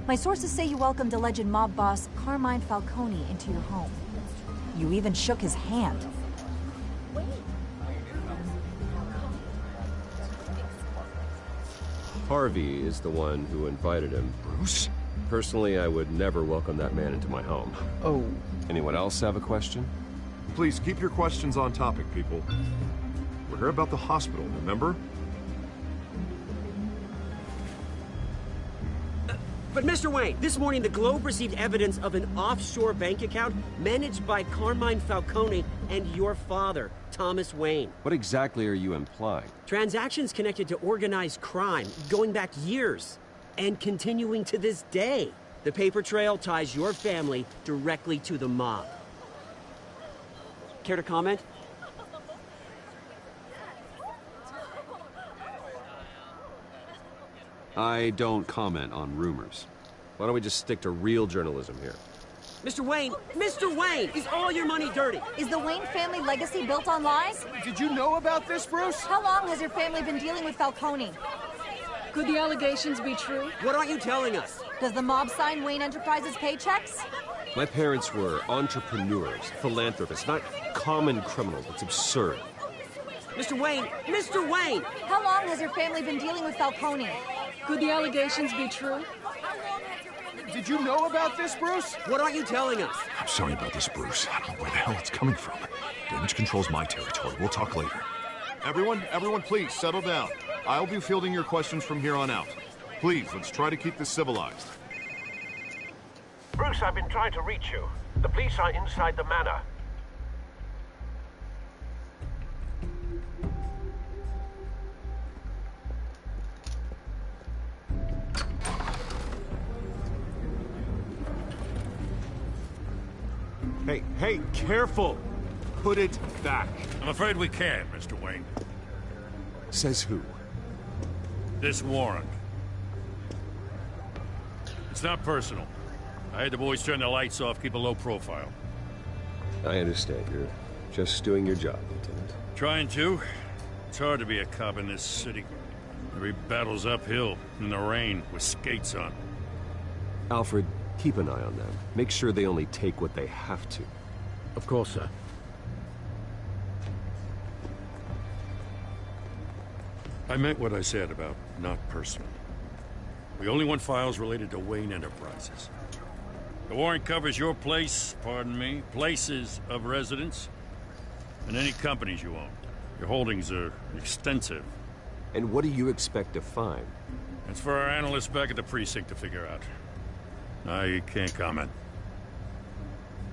My sources say you welcomed alleged mob boss Carmine Falcone into your home. You even shook his hand. Harvey is the one who invited him. Bruce? Personally, I would never welcome that man into my home. Oh. Anyone else have a question? Please, keep your questions on topic, people. We're here about the hospital, remember? But Mr. Wayne, this morning the Globe received evidence of an offshore bank account managed by Carmine Falcone and your father, Thomas Wayne. What exactly are you implying? Transactions connected to organized crime, going back years, and continuing to this day. The paper trail ties your family directly to the mob. Care to comment? I don't comment on rumors. Why don't we just stick to real journalism here? Mr. Wayne, is all your money dirty? Is the Wayne family legacy built on lies? Did you know about this, Bruce? How long has your family been dealing with Falcone? Could the allegations be true? What aren't you telling us? Does the mob sign Wayne Enterprises paychecks? My parents were entrepreneurs, philanthropists, not common criminals. It's absurd. Mr. Wayne! How long has your family been dealing with Falcone? Could the allegations be true? Did you know about this, Bruce? What aren't you telling us? I'm sorry about this, Bruce. I don't know where the hell it's coming from. Damage control's my territory. We'll talk later. Everyone, please, settle down. I'll be fielding your questions from here on out. Please, let's try to keep this civilized. Bruce, I've been trying to reach you. The police are inside the manor. Hey, careful! Put it back. I'm afraid we can't, Mr. Wayne. Says who? This warrant. It's not personal. I had the boys turn the lights off, keep a low profile. I understand. You're just doing your job, Lieutenant. Trying to. It's hard to be a cop in this city. Every battle's uphill, in the rain, with skates on. Alfred, keep an eye on them. Make sure they only take what they have to. Of course, sir. I meant what I said about not personal. We only want files related to Wayne Enterprises. The warrant covers your place, pardon me, places of residence, and any companies you own. Your holdings are extensive. And what do you expect to find? That's for our analysts back at the precinct to figure out. I can't comment.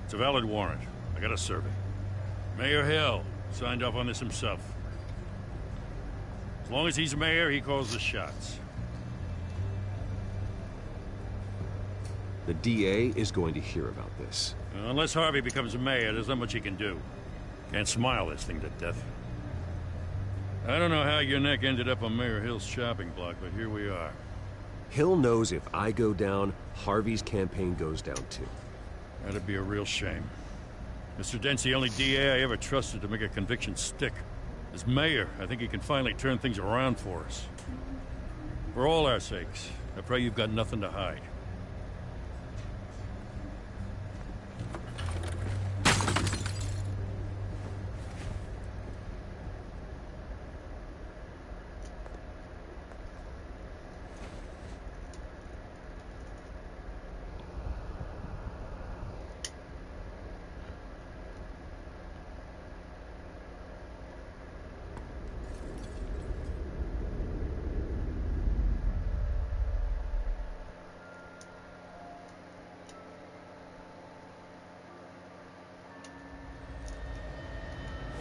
It's a valid warrant. I got a survey. Mayor Hill signed off on this himself. As long as he's mayor, he calls the shots. The DA is going to hear about this. Unless Harvey becomes mayor, there's not much he can do. Can't smile this thing to death. I don't know how your neck ended up on Mayor Hill's shopping block, but here we are. Hill knows if I go down, Harvey's campaign goes down too. That'd be a real shame. Mr. Dent's the only DA I ever trusted to make a conviction stick. As mayor, I think he can finally turn things around for us. For all our sakes, I pray you've got nothing to hide.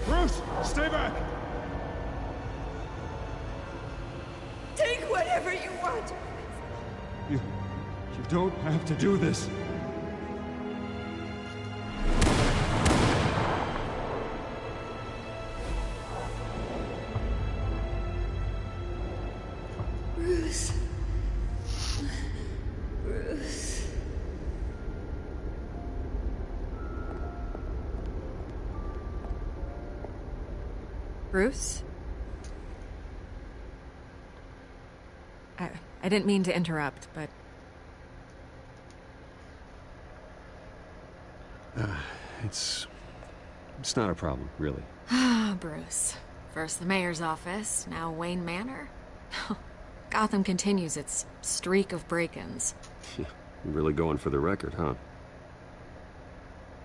Bruce, stay back! Take whatever you want. You don't have to do this. Bruce. Bruce. Bruce? I didn't mean to interrupt, but... It's not a problem, really. Ah, Bruce. First the mayor's office, now Wayne Manor. Gotham continues its streak of break-ins. Yeah, really going for the record, huh?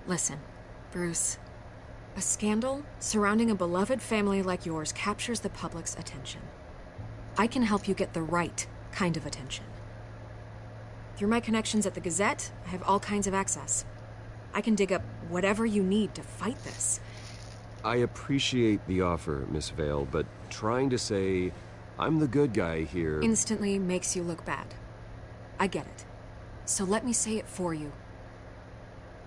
Listen, Bruce. A scandal surrounding a beloved family like yours captures the public's attention. I can help you get the right kind of attention. Through my connections at the Gazette, I have all kinds of access. I can dig up whatever you need to fight this. I appreciate the offer, Miss Vale, but trying to say I'm the good guy here... instantly makes you look bad. I get it. So let me say it for you.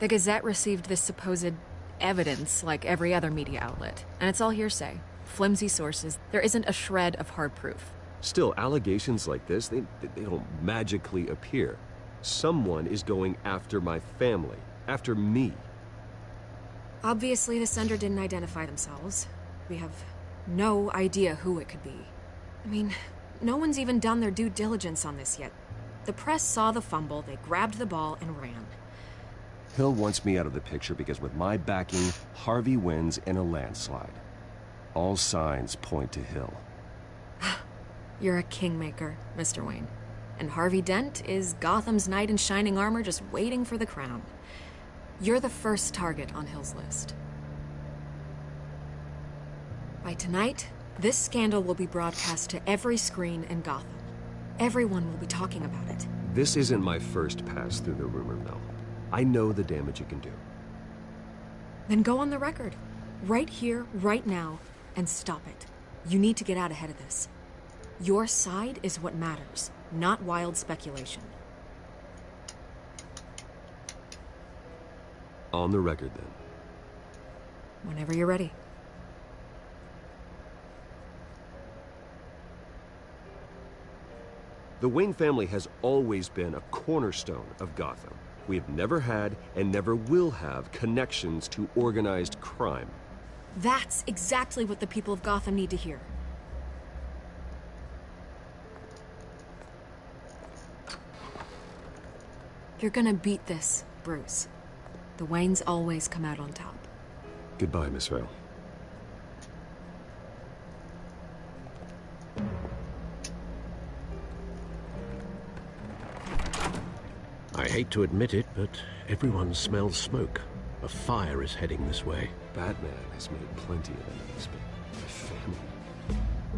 The Gazette received this supposed evidence like every other media outlet, and it's all hearsay. Flimsy sources. There isn't a shred of hard proof. Still, allegations like this, they don't magically appear. Someone is going after my family. After me. Obviously, the sender didn't identify themselves. We have no idea who it could be. I mean, no one's even done their due diligence on this yet. The press saw the fumble, they grabbed the ball and ran. Hill wants me out of the picture because with my backing, Harvey wins in a landslide. All signs point to Hill. You're a kingmaker, Mr. Wayne. And Harvey Dent is Gotham's knight in shining armor just waiting for the crown. You're the first target on Hill's list. By tonight, This scandal will be broadcast to every screen in Gotham. Everyone will be talking about it. This isn't my first pass through the rumor mill. I know the damage it can do. Then go on the record. Right here, right now, and stop it. You need to get out ahead of this. Your side is what matters, not wild speculation. On the record, then. Whenever you're ready. The Wayne family has always been a cornerstone of Gotham. We have never had and never will have connections to organized crime. That's exactly what the people of Gotham need to hear. You're gonna beat this, Bruce. The Waynes always come out on top. Goodbye, Miss Vale. I hate to admit it, but everyone smells smoke. A fire is heading this way. Batman has made plenty of enemies, but my family...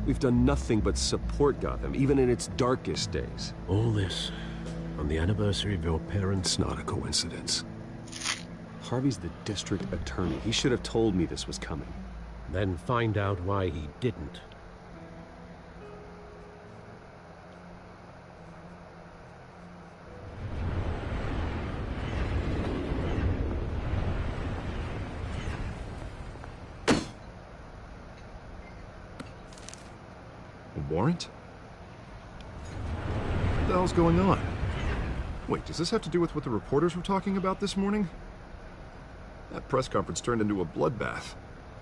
We've done nothing but support Gotham, even in its darkest days. All this on the anniversary of your parents' It's not a coincidence. Harvey's the district attorney. He should have told me this was coming. Then find out why he didn't. A warrant? What the hell's going on? Wait, does this have to do with what the reporters were talking about this morning? That press conference turned into a bloodbath.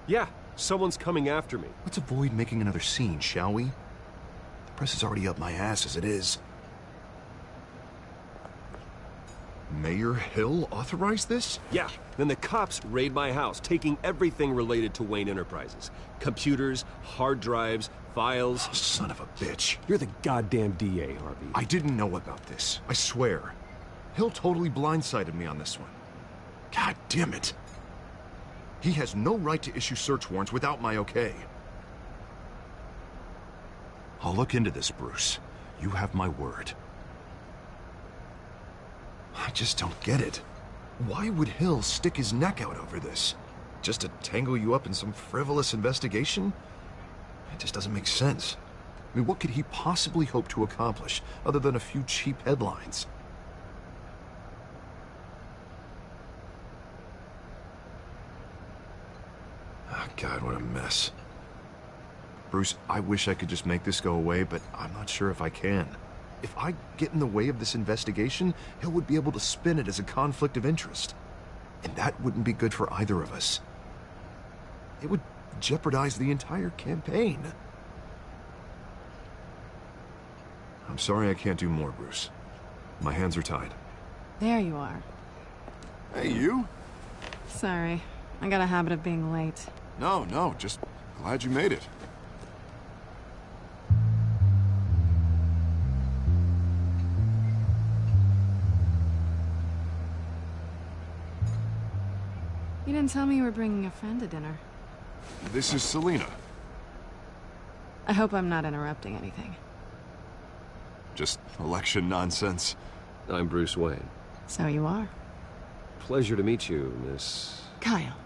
Yeah, someone's coming after me. Let's avoid making another scene, shall we? The press is already up my ass as it is. Mayor Hill authorized this? Yeah, then the cops raid my house, taking everything related to Wayne Enterprises. Computers, hard drives, files. Oh, son of a bitch. You're the goddamn DA, Harvey. I didn't know about this. I swear. Hill totally blindsided me on this one. God damn it. He has no right to issue search warrants without my okay. I'll look into this, Bruce. You have my word. I just don't get it. Why would Hill stick his neck out over this? Just to tangle you up in some frivolous investigation? It just doesn't make sense. I mean, what could he possibly hope to accomplish other than a few cheap headlines? Oh, God, what a mess. Bruce, I wish I could just make this go away, but I'm not sure if I can. If I get in the way of this investigation, Hill would be able to spin it as a conflict of interest. And that wouldn't be good for either of us. It would jeopardize the entire campaign. I'm sorry I can't do more, Bruce. My hands are tied. There you are. Hey, you? Sorry. I got a habit of being late. No, just glad you made it. You didn't tell me you were bringing a friend to dinner. This is Selina. I hope I'm not interrupting anything. Just election nonsense. I'm Bruce Wayne. So you are. Pleasure to meet you, Miss... Kyle.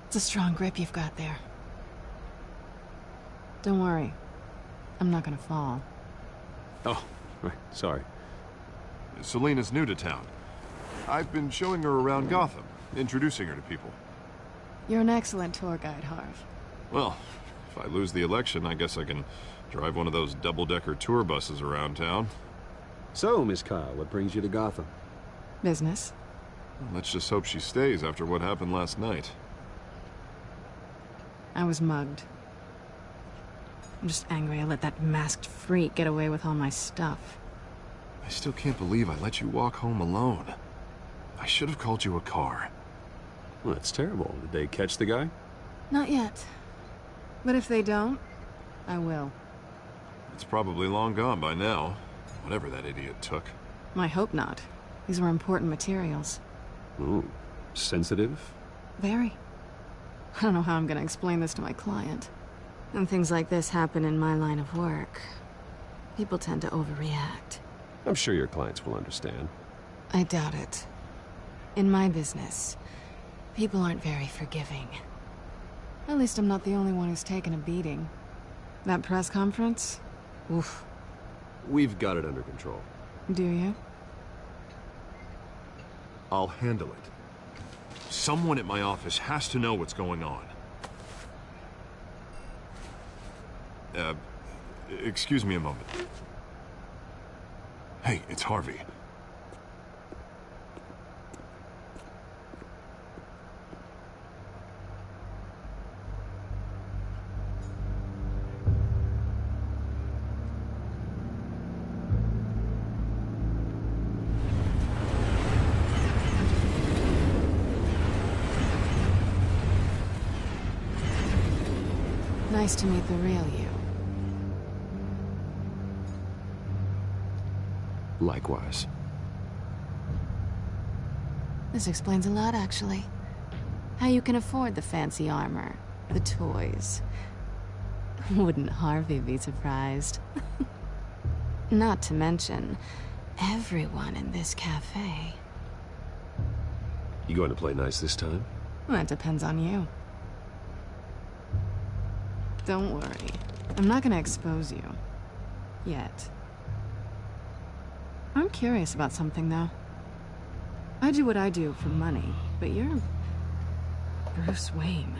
It's a strong grip you've got there. Don't worry. I'm not gonna fall. Oh, right, sorry. Selina's new to town. I've been showing her around Gotham, introducing her to people. You're an excellent tour guide, Harv. Well, if I lose the election, I guess I can drive one of those double-decker tour buses around town. So, Miss Kyle, what brings you to Gotham? Business. Well, let's just hope she stays after what happened last night. I was mugged. I'm just angry I let that masked freak get away with all my stuff. I still can't believe I let you walk home alone. I should have called you a car. Well, that's terrible. Did they catch the guy? Not yet. But if they don't, I will. It's probably long gone by now. Whatever that idiot took. I hope not. These were important materials. Ooh, sensitive? Very. I don't know how I'm gonna explain this to my client. When things like this happen in my line of work, people tend to overreact. I'm sure your clients will understand. I doubt it. In my business, people aren't very forgiving. At least I'm not the only one who's taken a beating. That press conference? Oof. We've got it under control. Do you? I'll handle it. Someone at my office has to know what's going on. Excuse me a moment. Hey, it's Harvey. Nice to meet the real you. Likewise. This explains a lot, actually. How you can afford the fancy armor, the toys. Wouldn't Harvey be surprised? Not to mention, everyone in this cafe. You going to play nice this time? Well, that depends on you. Don't worry. I'm not gonna expose you. Yet. I'm curious about something, though. I do what I do for money, but you're... Bruce Wayne.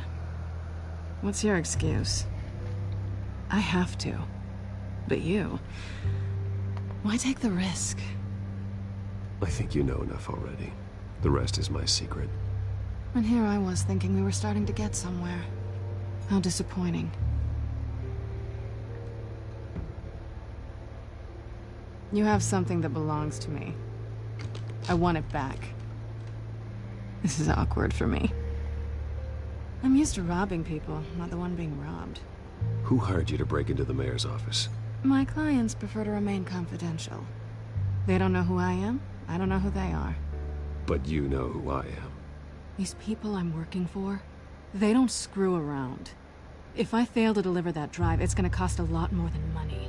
What's your excuse? I have to. But you... Why take the risk? I think you know enough already. The rest is my secret. And here I was thinking we were starting to get somewhere. How disappointing. You have something that belongs to me. I want it back. This is awkward for me. I'm used to robbing people, not the one being robbed. Who hired you to break into the mayor's office? My clients prefer to remain confidential. They don't know who I am, I don't know who they are. But you know who I am. These people I'm working for, they don't screw around. If I fail to deliver that drive, it's gonna cost a lot more than money.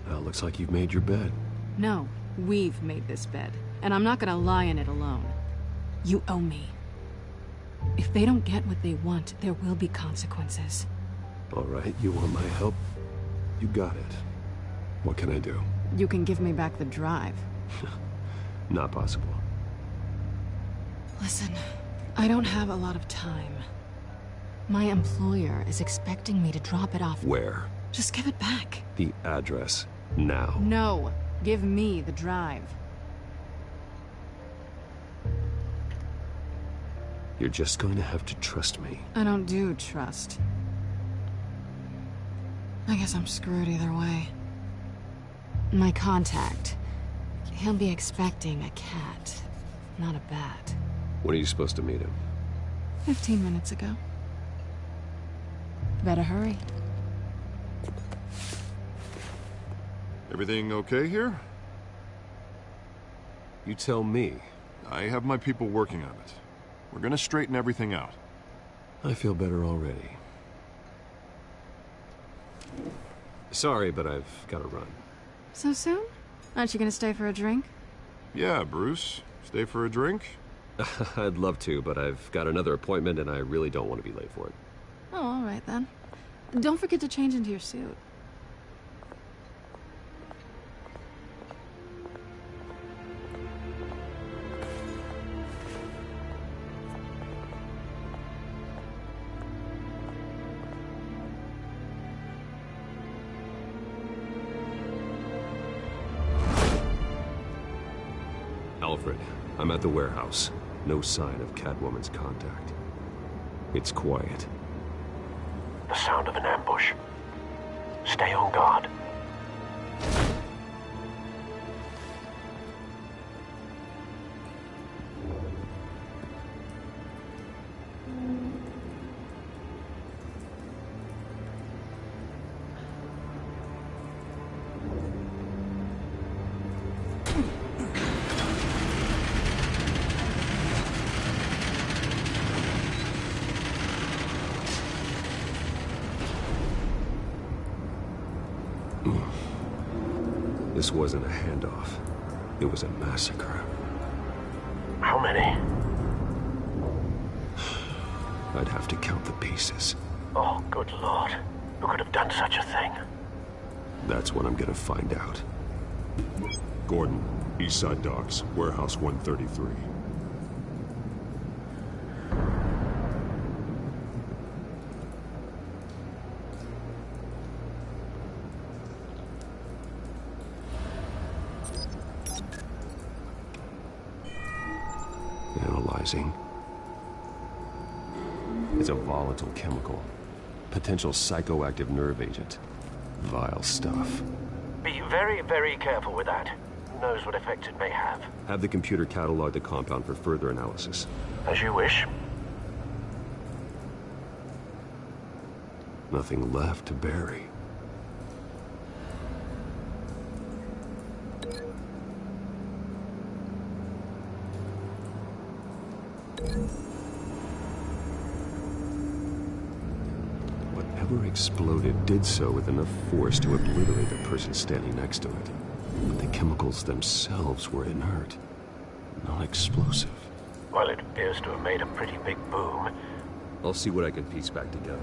Well, looks like you've made your bed. No, we've made this bed, and I'm not gonna lie in it alone. You owe me. If they don't get what they want, there will be consequences. All right, you want my help? You got it. What can I do? You can give me back the drive. Not possible. Listen, I don't have a lot of time. My employer is expecting me to drop it off. Where? Just give it back. The address. Now. No. Give me the drive. You're just going to have to trust me. I don't do trust. I guess I'm screwed either way. My contact. He'll be expecting a cat, not a bat. When are you supposed to meet him? 15 minutes ago. Better hurry. Everything okay here? You tell me. I have my people working on it. We're gonna straighten everything out. I feel better already. Sorry, but I've got to run. So soon? Aren't you gonna stay for a drink? Yeah, Bruce. Stay for a drink? I'd love to, but I've got another appointment and I really don't want to be late for it. Oh, all right then. Don't forget to change into your suit. Alfred, I'm at the warehouse. No sign of Catwoman's contact. It's quiet. The sound of an ambush. Stay on guard. This wasn't a handoff. It was a massacre. How many? I'd have to count the pieces. Oh, good lord. Who could have done such a thing? That's what I'm gonna find out. Gordon, Eastside Docks, Warehouse 133. Analyzing. It's a volatile chemical. Potential psychoactive nerve agent. Vile stuff. Be very, very careful with that. Who knows what effects it may have. Have the computer catalog the compound for further analysis. As you wish. Nothing left to bury. Whatever exploded did so with enough force to obliterate the person standing next to it. But the chemicals themselves were inert, not explosive. Well, it appears to have made a pretty big boom. I'll see what I can piece back together.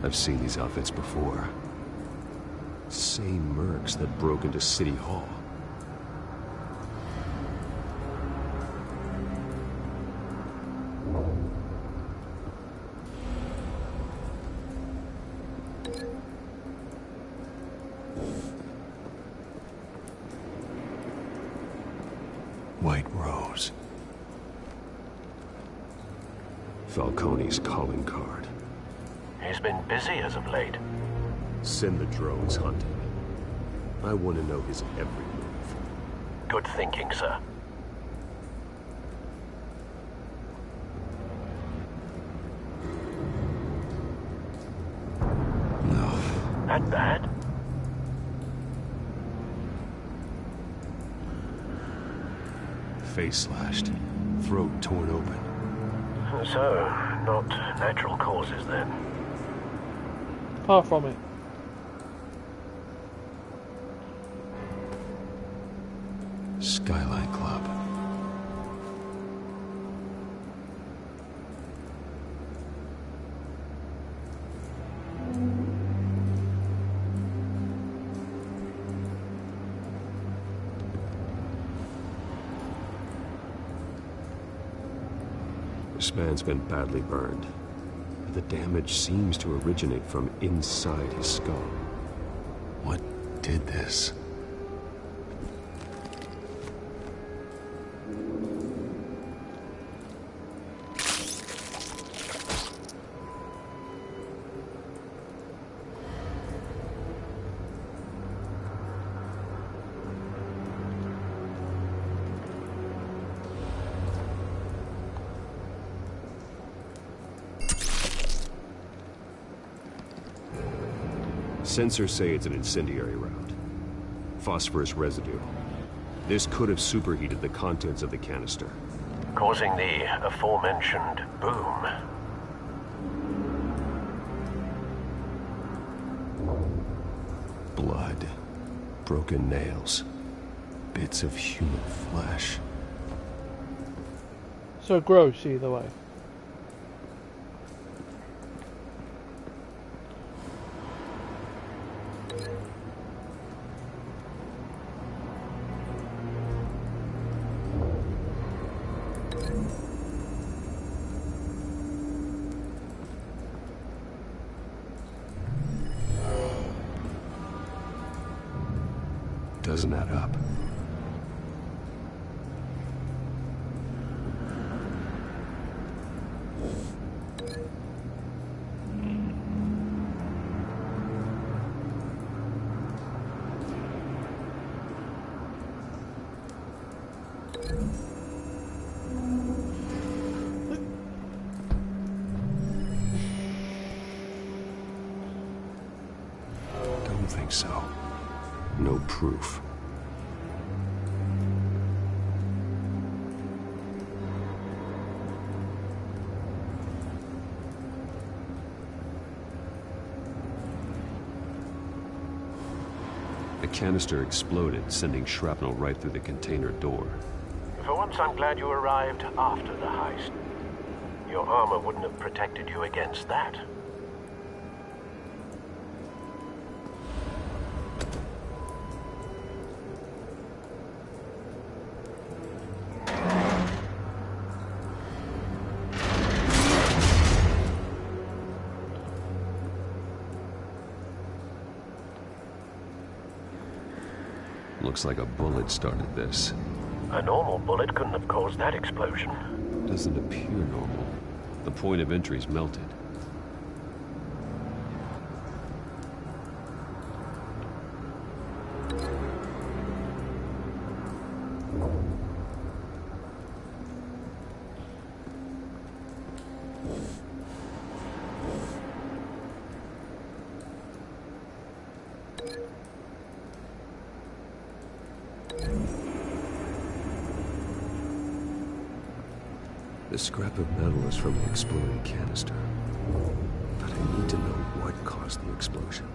I've seen these outfits before. Same mercs that broke into City Hall. White Rose. Falcone's calling card. He's been busy as of late. Send the drones hunting. I want to know his every move. Good thinking, sir. No. That bad? Face slashed. Throat torn open. So, not natural causes then. Far from it. Skyline Club. This man's been badly burned. The damage seems to originate from inside his skull. What did this? Sensors say it's an incendiary round. Phosphorus residue. This could have superheated the contents of the canister, causing the aforementioned boom. Blood. Broken nails. Bits of human flesh. So gross either way. Doesn't add up. think so. No proof. The canister exploded, sending shrapnel right through the container door. For once, I'm glad you arrived after the heist. Your armor wouldn't have protected you against that. Looks like a bullet started this. A normal bullet couldn't have caused that explosion. Doesn't appear normal. The point of entry's melted. The scrap of metal is from the exploding canister. But I need to know what caused the explosion.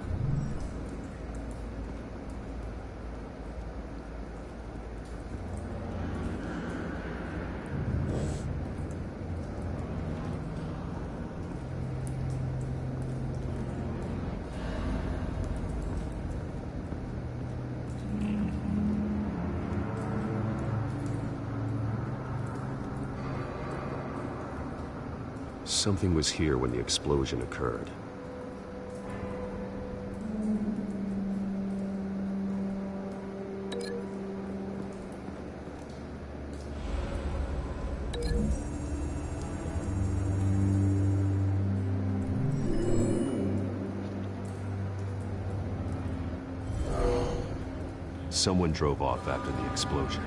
Something was here when the explosion occurred. Someone drove off after the explosion.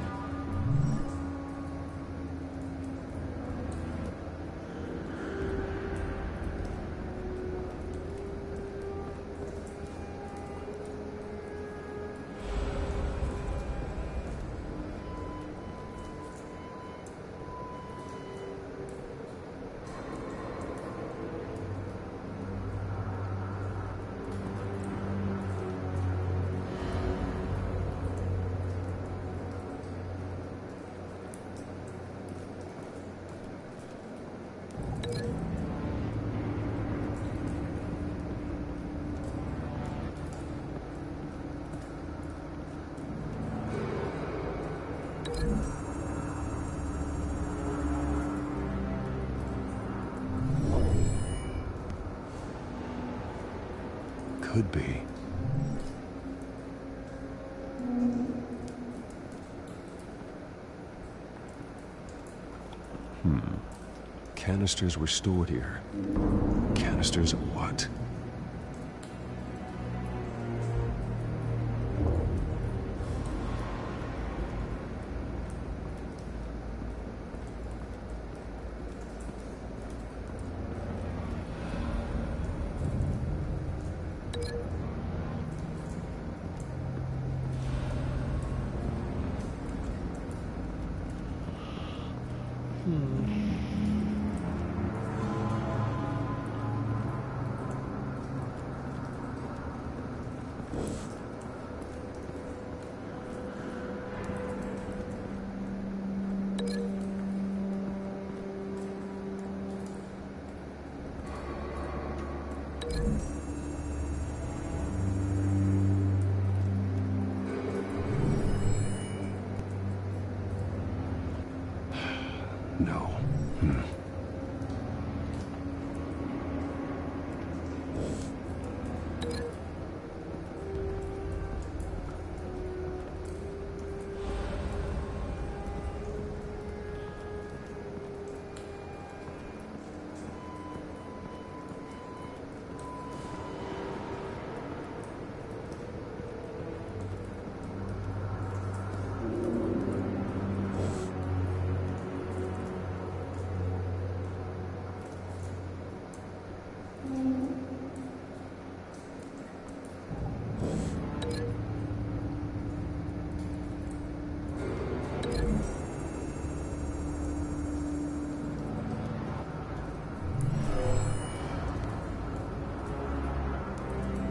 Could be. Canisters were stored here. Canisters of what? No.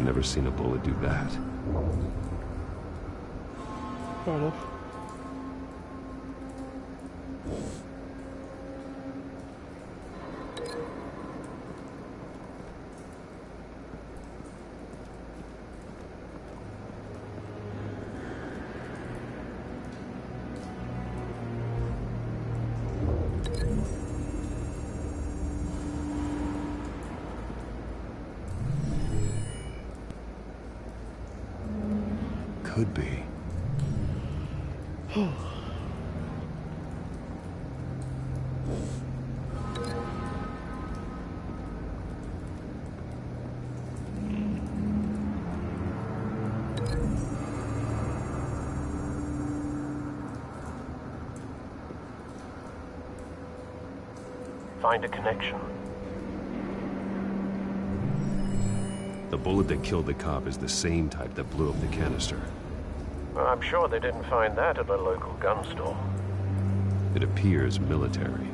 Never seen a bullet do that. Fair enough. Could be. Find a connection. The bullet that killed the cop is the same type that blew up the canister. Well, I'm sure they didn't find that at a local gun store. It appears military.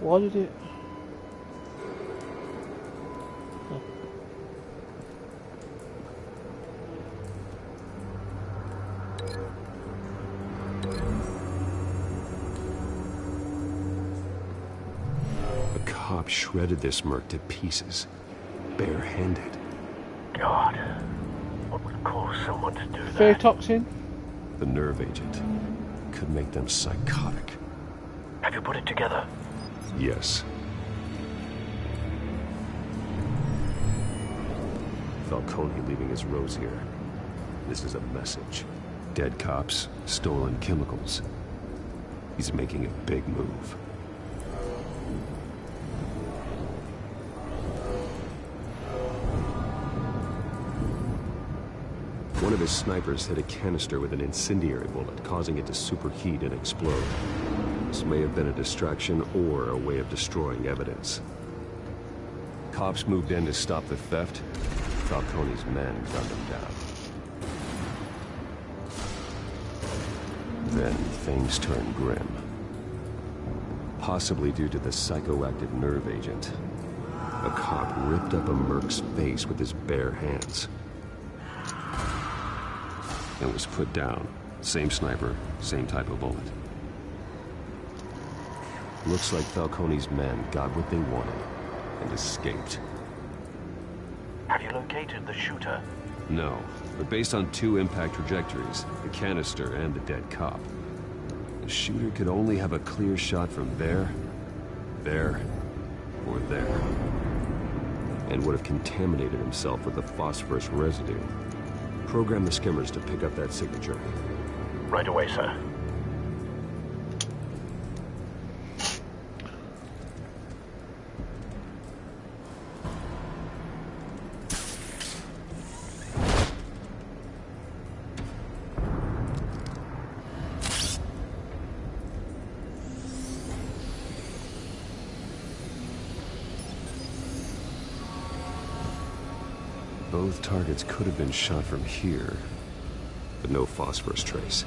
Why did it? Oh. A cop shredded this merc to pieces, barehanded. God, what would cause someone to do that? Fear toxin? The nerve agent could make them psychotic. Have you put it together? Yes. Falcone leaving his rose here. This is a message. Dead cops, stolen chemicals. He's making a big move. One of his snipers hit a canister with an incendiary bullet, causing it to superheat and explode. This may have been a distraction or a way of destroying evidence. Cops moved in to stop the theft. Falcone's men gunned them down. Then things turned grim. Possibly due to the psychoactive nerve agent. A cop ripped up a merc's face with his bare hands. And was put down. Same sniper, same type of bullet. Looks like Falcone's men got what they wanted and escaped. Have you located the shooter? No, but based on two impact trajectories, the canister and the dead cop, the shooter could only have a clear shot from there, or there. And would have contaminated himself with the phosphorus residue. Program the skimmers to pick up that signature. Right away, sir. Both targets could have been shot from here, but no phosphorus trace.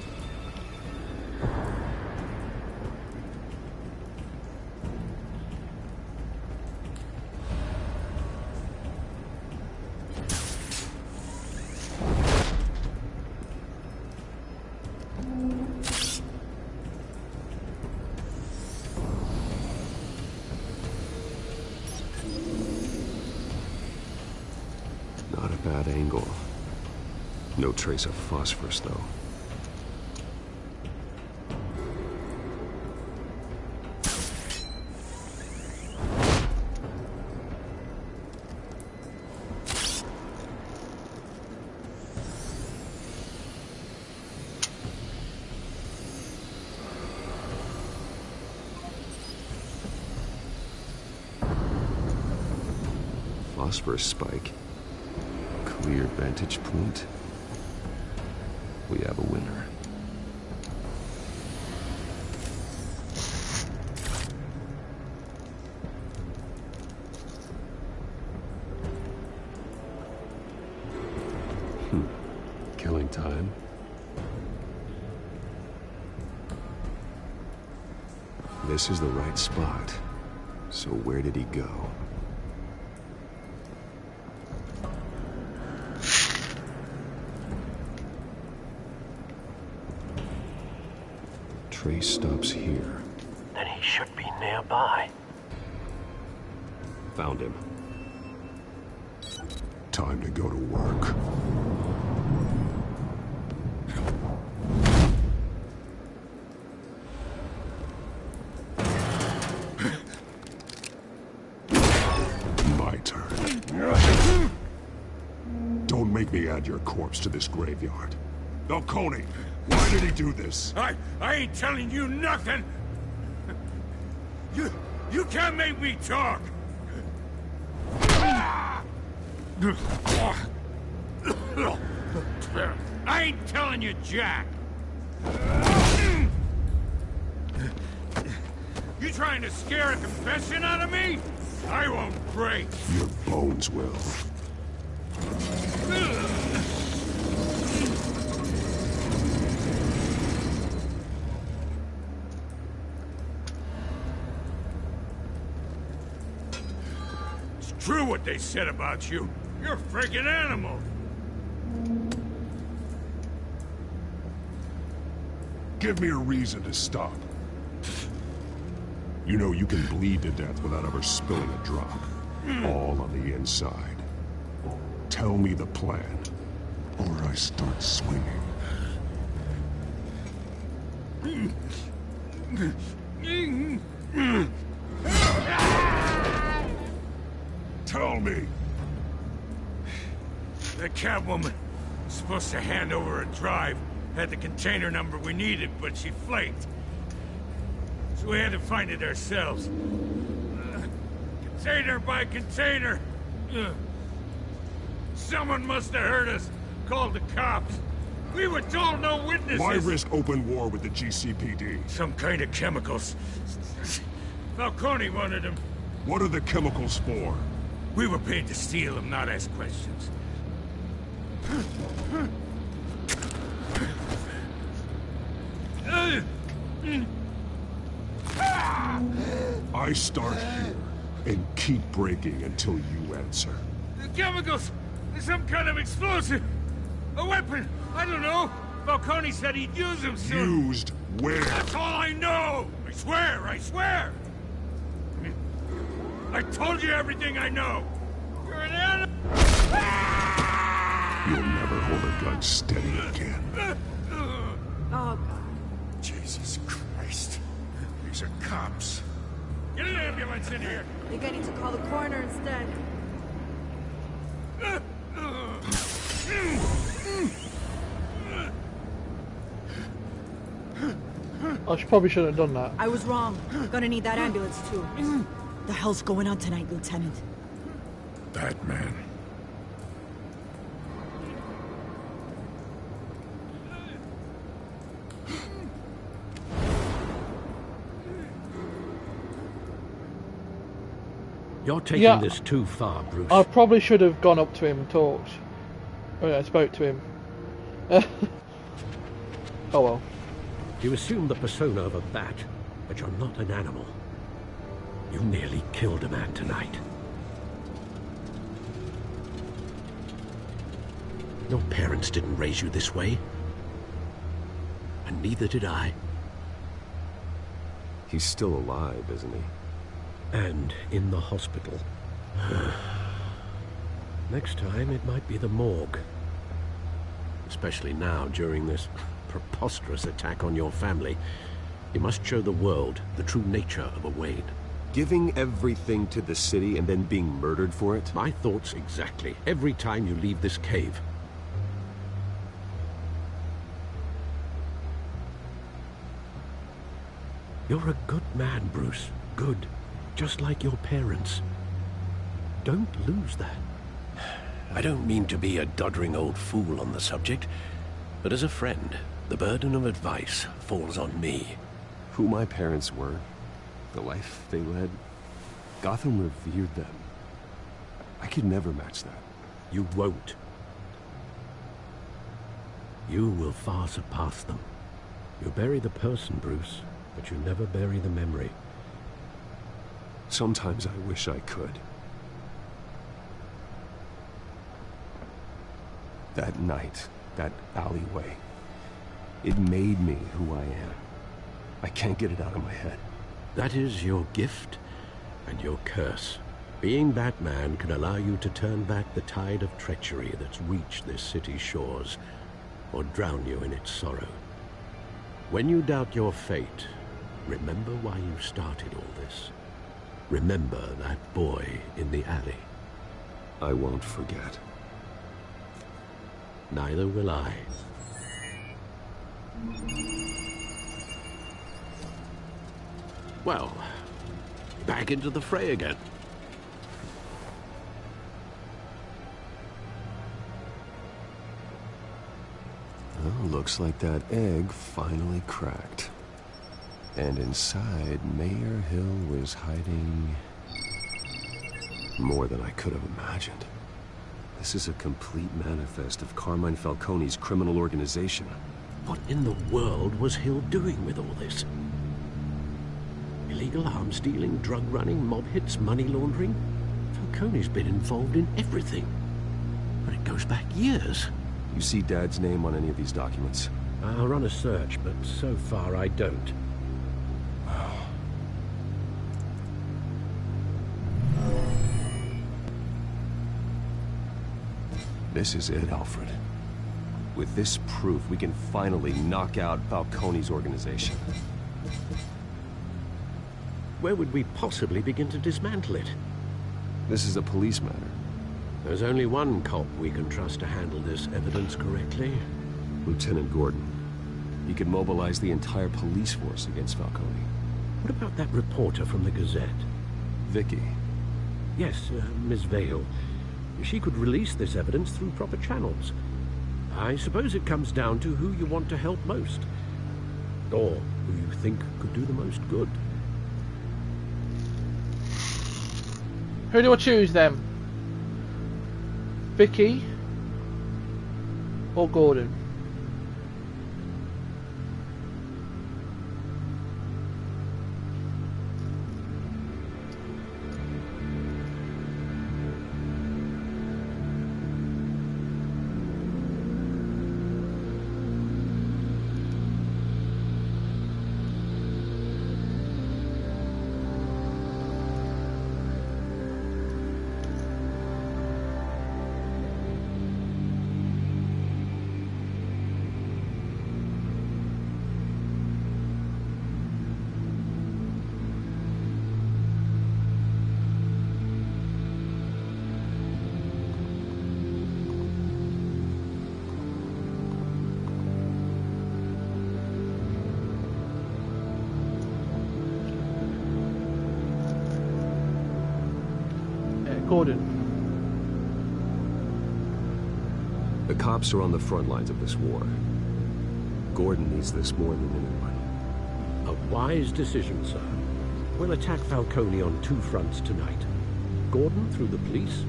Not a bad angle. No trace of phosphorus, though. Phosphorus spike. Clear vantage point. We have a winner. time. This is the right spot. So where did he go? Trace stops here. Then he should be nearby. Found him. Time to go to work. My turn. Don't make me add your corpse to this graveyard. Falcone, why did he do this? I ain't telling you nothing! You can't make me talk! I ain't telling you, Jack! You trying to scare a confession out of me? I won't break! Your bones will. It's true what they said about you. You're a freaking animal! Give me a reason to stop. You know you can bleed to death without ever spilling a drop. All on the inside. Tell me the plan, or I start swinging. Tell me. The Catwoman was supposed to hand over a drive. Had the container number we needed, but she flaked. So we had to find it ourselves. Container by container. Someone must have heard us. Called the cops. We were told no witnesses. Why risk open war with the GCPD? Some kind of chemicals. Falcone wanted them. What are the chemicals for? We were paid to steal them, not ask questions. I start here and keep breaking until you answer. The chemicals! Some kind of explosive! A weapon! I don't know! Falcone said he'd use them soon! Used where? That's all I know! I swear! I swear! I told you everything I know! You're an animal! You'll never hold a gun steady again. Oh, Jesus Christ. These are cops. Get an ambulance in here! I think I need to call the coroner instead. I probably shouldn't have done that. I was wrong. Gonna need that ambulance too. The hell's going on tonight, Lieutenant? Batman. You're taking this too far, Bruce. I probably should have gone up to him and talked. I spoke to him. Oh well. You assume the persona of a bat, but you're not an animal. You nearly killed a man tonight. Your parents didn't raise you this way. And neither did I. He's still alive, isn't he? And in the hospital. Next time, it might be the morgue. Especially now, during this preposterous attack on your family. You must show the world the true nature of a Wayne. Giving everything to the city and then being murdered for it? My thoughts exactly. Every time you leave this cave. You're a good man, Bruce. Good. Just like your parents. Don't lose that. I don't mean to be a doddering old fool on the subject, but as a friend, the burden of advice falls on me. Who my parents were, the life they led, Gotham revered them. I could never match that. You won't. You will far surpass them. You bury the person, Bruce, but you never bury the memory. Sometimes I wish I could. That night, that alleyway, it made me who I am. I can't get it out of my head. That is your gift and your curse. Being Batman can allow you to turn back the tide of treachery that's reached this city's shores, or drown you in its sorrow. When you doubt your fate, remember why you started all this. Remember that boy in the alley. I won't forget. Neither will I. Well, back into the fray again. Well, looks like that egg finally cracked. And inside, Mayor Hill was hiding more than I could have imagined. This is a complete manifest of Carmine Falcone's criminal organization. What in the world was Hill doing with all this? Illegal arms dealing, drug running, mob hits, money laundering? Falcone's been involved in everything. But it goes back years. You see Dad's name on any of these documents? I'll run a search, but so far I don't. This is it, Alfred. With this proof, we can finally knock out Falcone's organization. Where would we possibly begin to dismantle it? This is a police matter. There's only one cop we can trust to handle this evidence correctly. Lieutenant Gordon. He could mobilize the entire police force against Falcone. What about that reporter from the Gazette? Vicky. Yes, Miss Vale. She could release this evidence through proper channels. I suppose it comes down to who you want to help most. Or who you think could do the most good. Who do I choose then? Vicky or Gordon? Gordon. The cops are on the front lines of this war. Gordon needs this more than anyone. A wise decision, sir. We'll attack Falcone on two fronts tonight. Gordon through the police,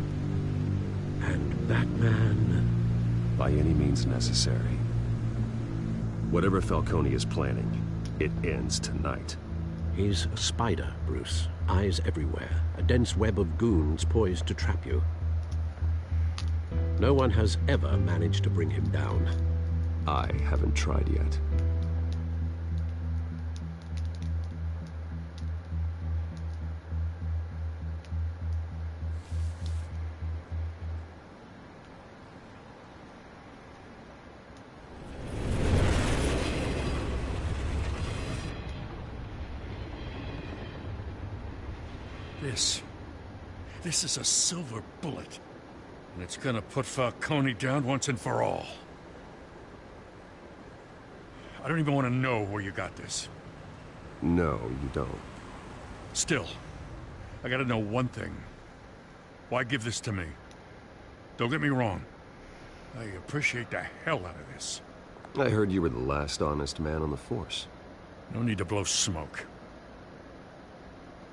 and Batman... by any means necessary. Whatever Falcone is planning, it ends tonight. He's a spider, Bruce. Eyes everywhere. A dense web of goons poised to trap you. No one has ever managed to bring him down. I haven't tried yet. This is a silver bullet. And it's gonna put Falcone down once and for all. I don't even want to know where you got this. No, you don't. Still, I gotta know one thing. Why give this to me? Don't get me wrong. I appreciate the hell out of this. I heard you were the last honest man on the force. No need to blow smoke.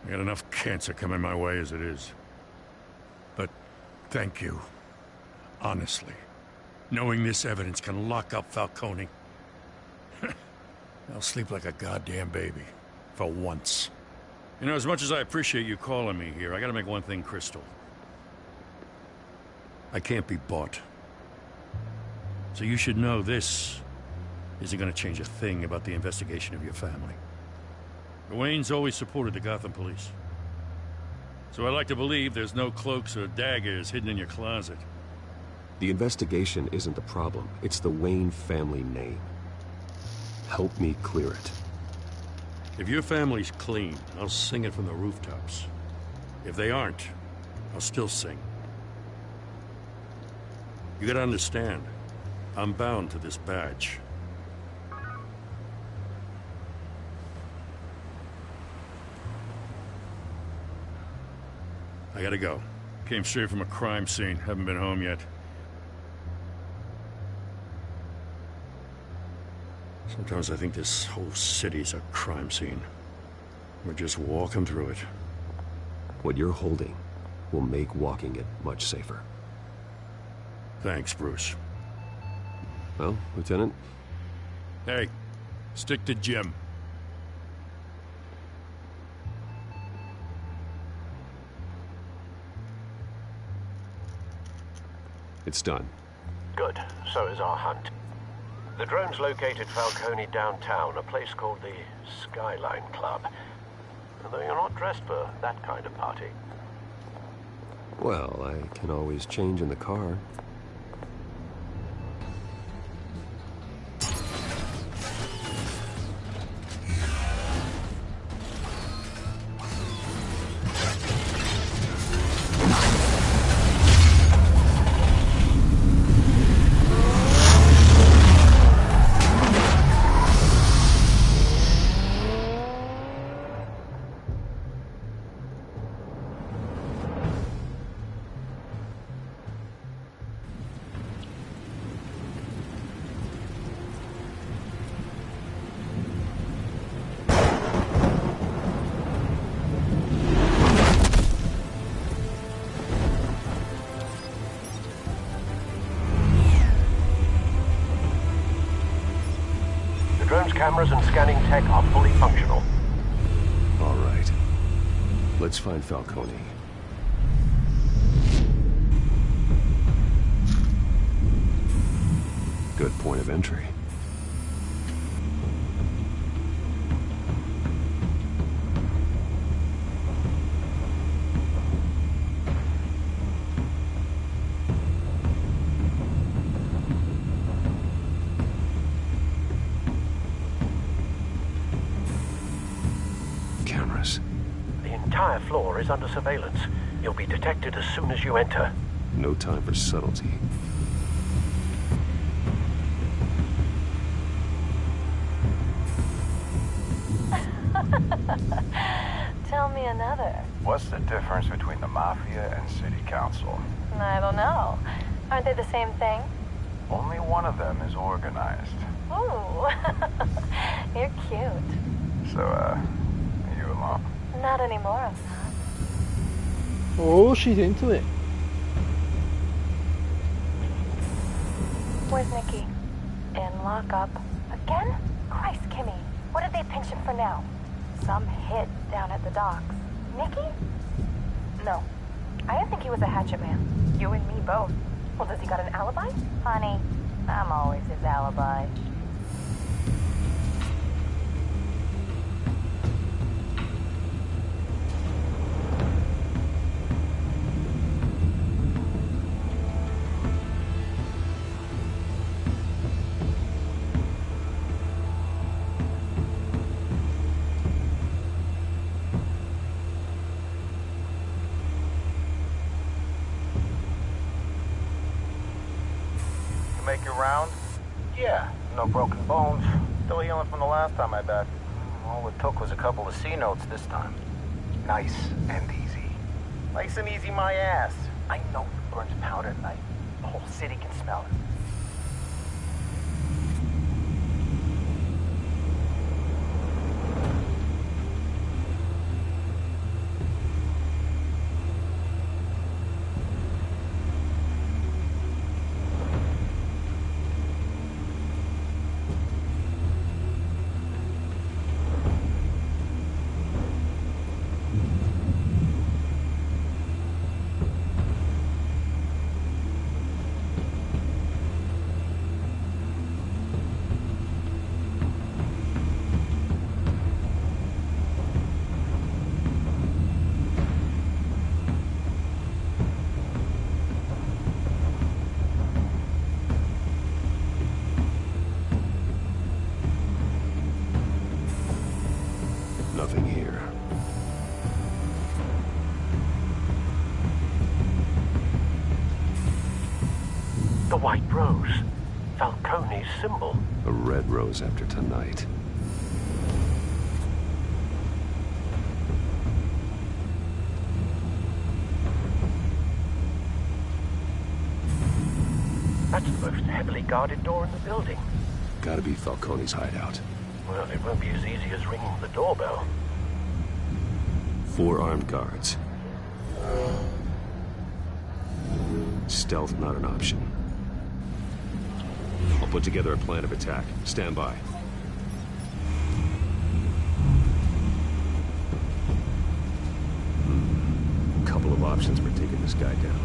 I got enough cancer coming my way as it is. But thank you. Honestly. Knowing this evidence can lock up Falcone. I'll sleep like a goddamn baby. For once. You know, as much as I appreciate you calling me here, I gotta make one thing crystal. I can't be bought. So you should know this isn't gonna change a thing about the investigation of your family. Wayne's always supported the Gotham police. So I like to believe there's no cloaks or daggers hidden in your closet. The investigation isn't the problem. It's the Wayne family name. Help me clear it. If your family's clean, I'll sing it from the rooftops. If they aren't, I'll still sing. You gotta understand, I'm bound to this badge. I gotta go. Came straight from a crime scene. Haven't been home yet. Sometimes I think this whole city's a crime scene. We're just walking through it. What you're holding will make walking it much safer. Thanks, Bruce. Well, Lieutenant? Hey, stick to Jim. It's done. Good. So is our hunt. The drone's located Falcone downtown, a place called the Skyline Club. Although you're not dressed for that kind of party. Well, I can always change in the car. Cameras and scanning tech are fully functional. All right. Let's find Falcone. Good point of entry. The entire floor is under surveillance. You'll be detected as soon as you enter. No time for subtlety. Tell me another. What's the difference between the Mafia and City Council? I don't know. Aren't they the same thing? Only one of them is organized. Ooh. You're cute. So, are you alone? Not anymore, I'm not. Oh, she's into it. Where's Nikki? In lockup. Again? Christ, Kimmy. What did they pinch him for now? Some hit down at the docks. Nikki? No. I didn't think he was a hatchet man. You and me both. Well, does he got an alibi? Honey, I'm always his alibi. Make your round? Yeah, no broken bones. Still healing from the last time I bet. All it took was a couple of C notes this time. Nice and easy. Nice and easy my ass. I know who burns powder at night. The whole city can smell it. Nothing here. The white rose. Falcone's symbol. A red rose after tonight. That's the most heavily guarded door in the building. Gotta be Falcone's hideout. Well, it won't be as easy as ringing the doorbell. 4 armed guards. Stealth not an option. I'll put together a plan of attack. Stand by. Couple of options for taking this guy down.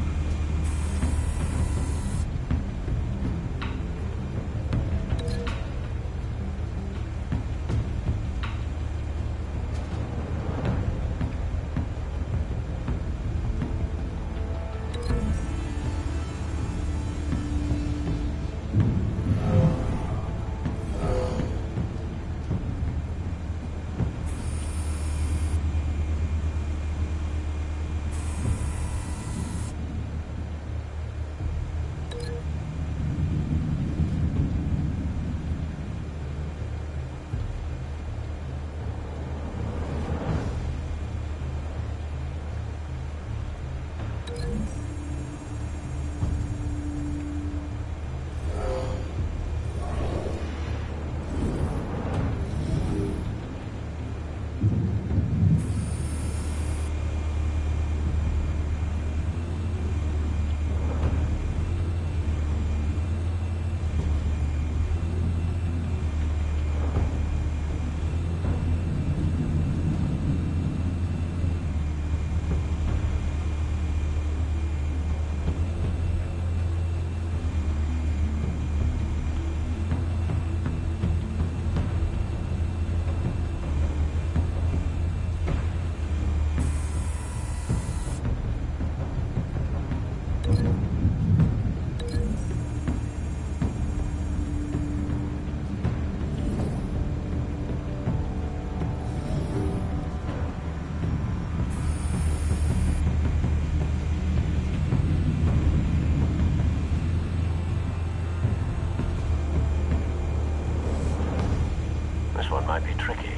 Might be tricky.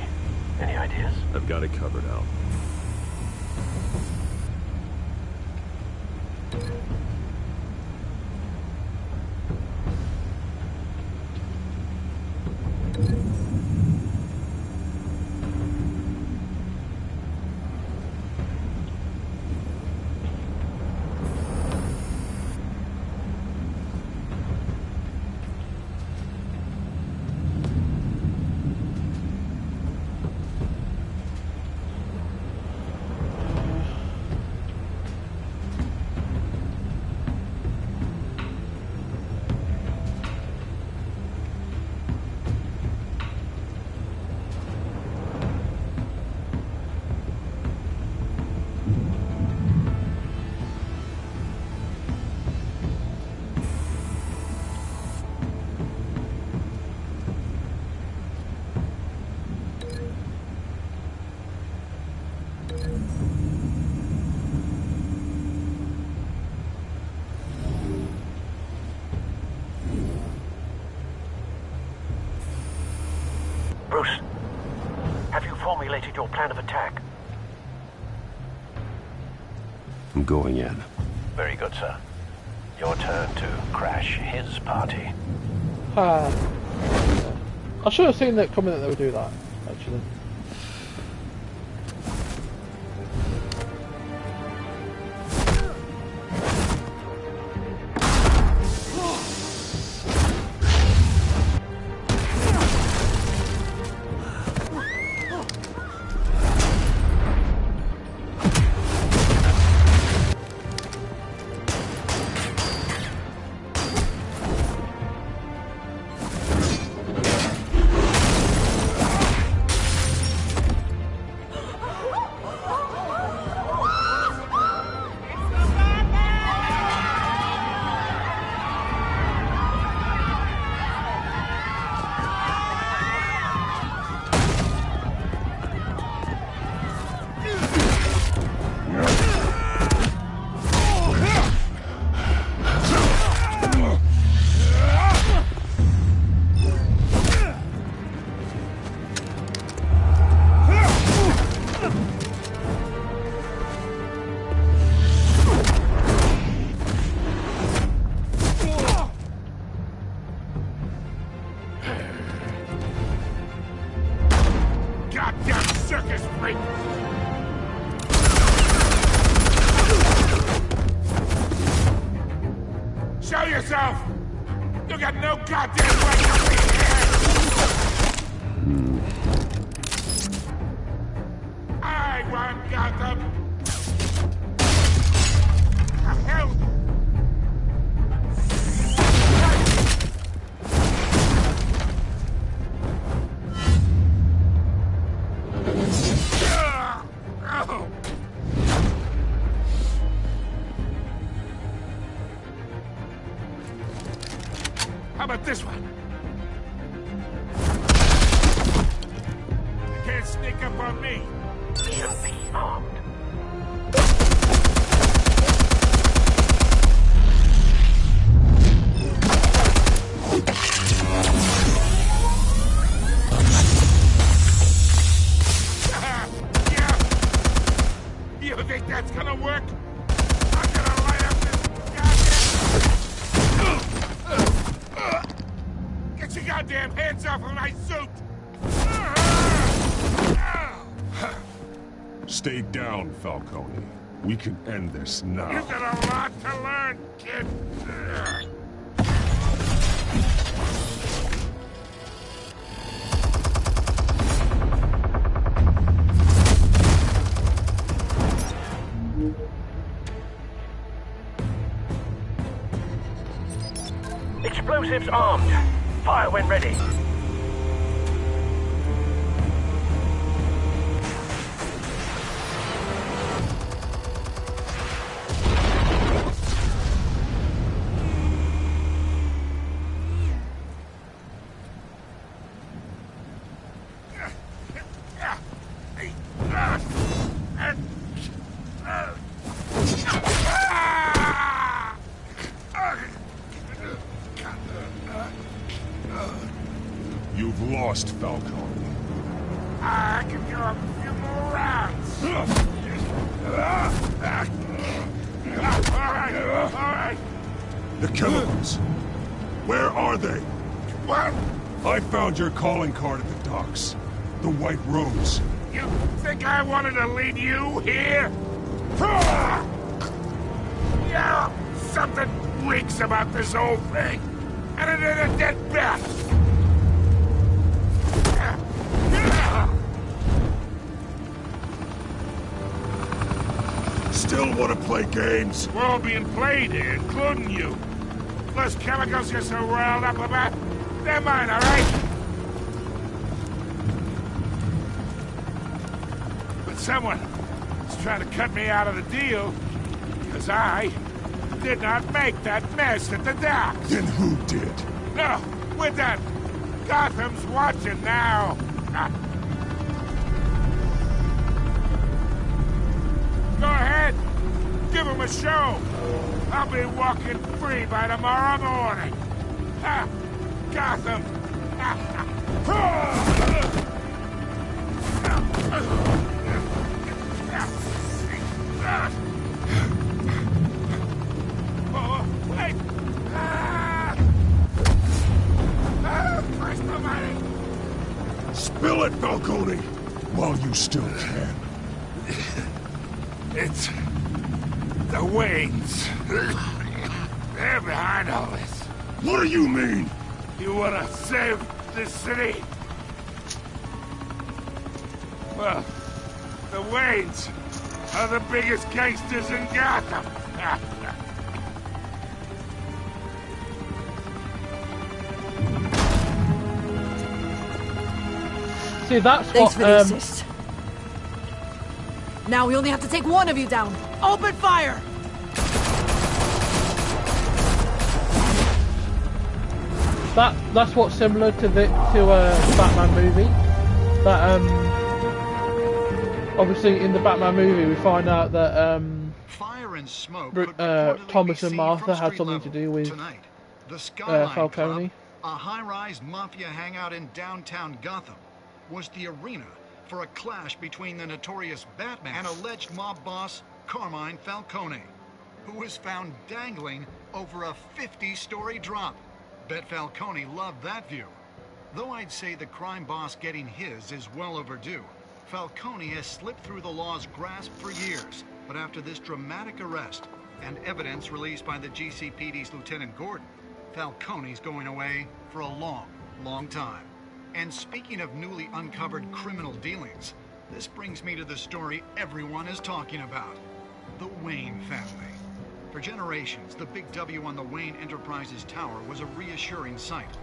Any ideas? I've got it covered, Al. Bruce, have you formulated your plan of attack? I'm going in. Very good, sir. Your turn to crash his party. I should have seen that coming that they would do that, actually. yourself! You got no goddamn right to be here! I want Gotham! Hell! How about this one? You can't sneak up on me. Should be armed. Yeah. You think that's gonna work? I'm gonna light up this goddamn... Get your goddamn hands off of my suit! Stay down, Falcone. We can end this now. You've got a lot to learn, kid. Explosives armed. Fire when ready. You've lost, Falcone. I can go a few more rounds. All right. The chemicals. Where are they? What? I found your calling card at the docks. The White Rose. You think I wanted to lead you here? Yeah, something reeks about this whole thing. And it ain't a dead bat. Still want to play games? We're all being played here, including you. Those chemicals you're so riled up about, they're mine, all right? But someone is trying to cut me out of the deal, because I did not make that mess at the docks. Then who did? No, we're done. Gotham's watching now. Go ahead. Give him a show. I'll be walking free by tomorrow morning. Ha! Gotham. Oh, wait. Christ almighty. Spill it, Falcone, while you still can. It's the Waynes. They're behind all this. What do you mean? You wanna save this city? Well, the Waynes are the biggest gangsters in Gotham. See, that's Thanks what. for the assist. Now we only have to take one of you down. Open fire! That's what's similar to the Batman movie. That obviously in the Batman movie we find out that Fire and smoke Thomas and Martha had something to do with tonight. The Skyline Falcone. Club, a high-rise mafia hangout in downtown Gotham, was the arena for a clash between the notorious Batman and alleged mob boss Carmine Falcone, who was found dangling over a 50-story drop. Bet Falcone loved that view. Though I'd say the crime boss getting his is well overdue, Falcone has slipped through the law's grasp for years, But after this dramatic arrest and evidence released by the GCPD's Lieutenant Gordon, Falcone's going away for a long, long time. And speaking of newly uncovered criminal dealings, this brings me to the story everyone is talking about. The Wayne family. For generations, the big W on the Wayne Enterprises tower was a reassuring sight.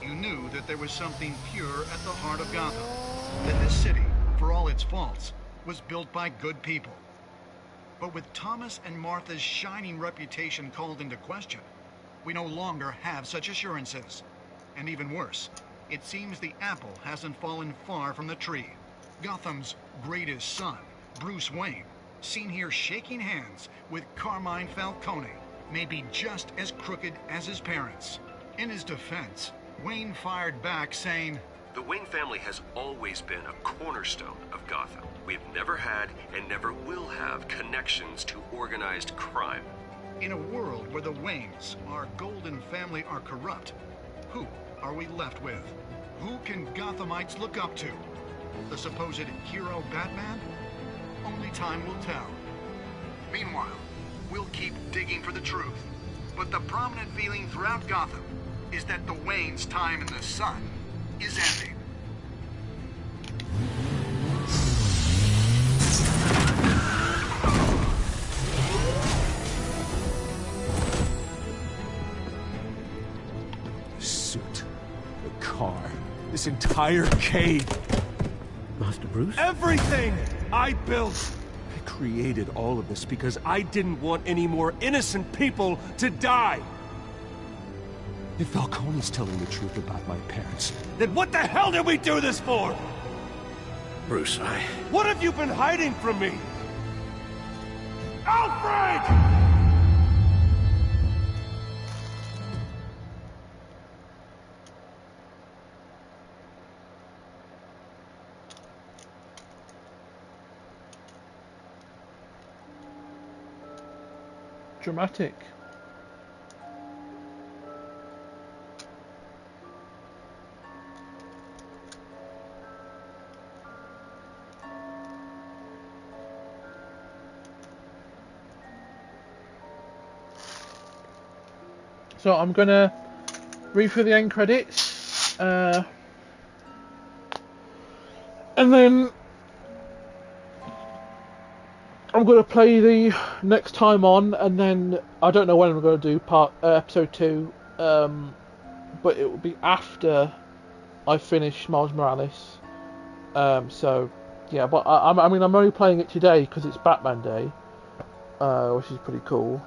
You knew that there was something pure at the heart of Gotham. That this city, for all its faults, was built by good people. But with Thomas and Martha's shining reputation called into question, we no longer have such assurances. And even worse, it seems the apple hasn't fallen far from the tree. Gotham's greatest son, Bruce Wayne, seen here shaking hands with Carmine Falcone, may be just as crooked as his parents. In his defense, Wayne fired back saying, "The Wayne family has always been a cornerstone of Gotham. We've never had and never will have connections to organized crime." In a world where the Waynes, our golden family, are corrupt, who are we left with? Who can Gothamites look up to? The supposed hero Batman? Only time will tell. Meanwhile, we'll keep digging for the truth. But the prominent feeling throughout Gotham is that the Waynes' time in the sun is ending. The suit, the car, this entire cave. Master Bruce? Everything I built! I created all of this because I didn't want any more innocent people to die! If Falcone's telling the truth about my parents, then what the hell did we do this for? Bruce, What have you been hiding from me? Alfred! Dramatic. So I'm gonna read through the end credits, and then I'm gonna play the next time on, and then I don't know when I'm gonna do episode 2, but it will be after I finish Miles Morales. So yeah, but I mean I'm only playing it today because it's Batman Day, which is pretty cool.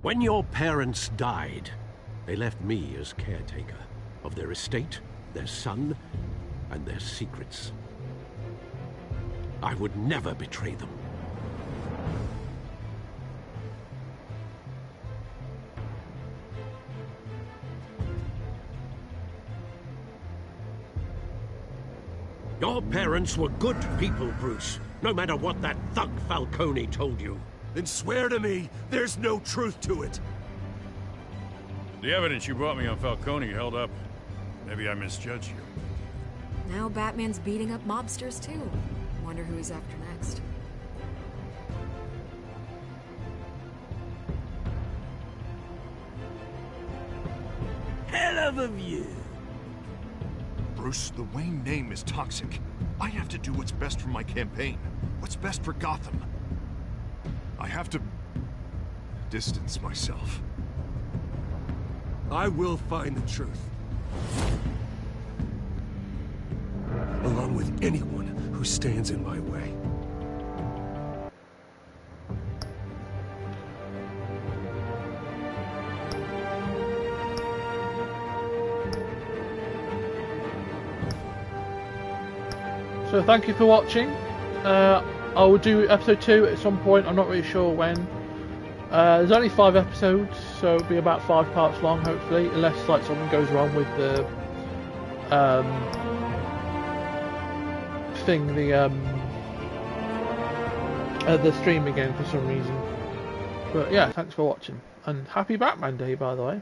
When your parents died, they left me as caretaker of their estate, their son, and their secrets. I would never betray them. Your parents were good people, Bruce, no matter what that thug Falcone told you. Then swear to me there's no truth to it. The evidence you brought me on Falcone held up. Maybe I misjudged you. Now Batman's beating up mobsters too. Wonder who he's after next. Hell of a view. Bruce, the Wayne name is toxic. I have to do what's best for my campaign. What's best for Gotham. I have to distance myself. I will find the truth. Along with anyone who stands in my way. So thank you for watching. I will do episode 2 at some point, I'm not really sure when. There's only 5 episodes, so it'll be about 5 parts long hopefully, unless like something goes wrong with the the stream again for some reason. But yeah, thanks for watching, and happy Batman Day, by the way.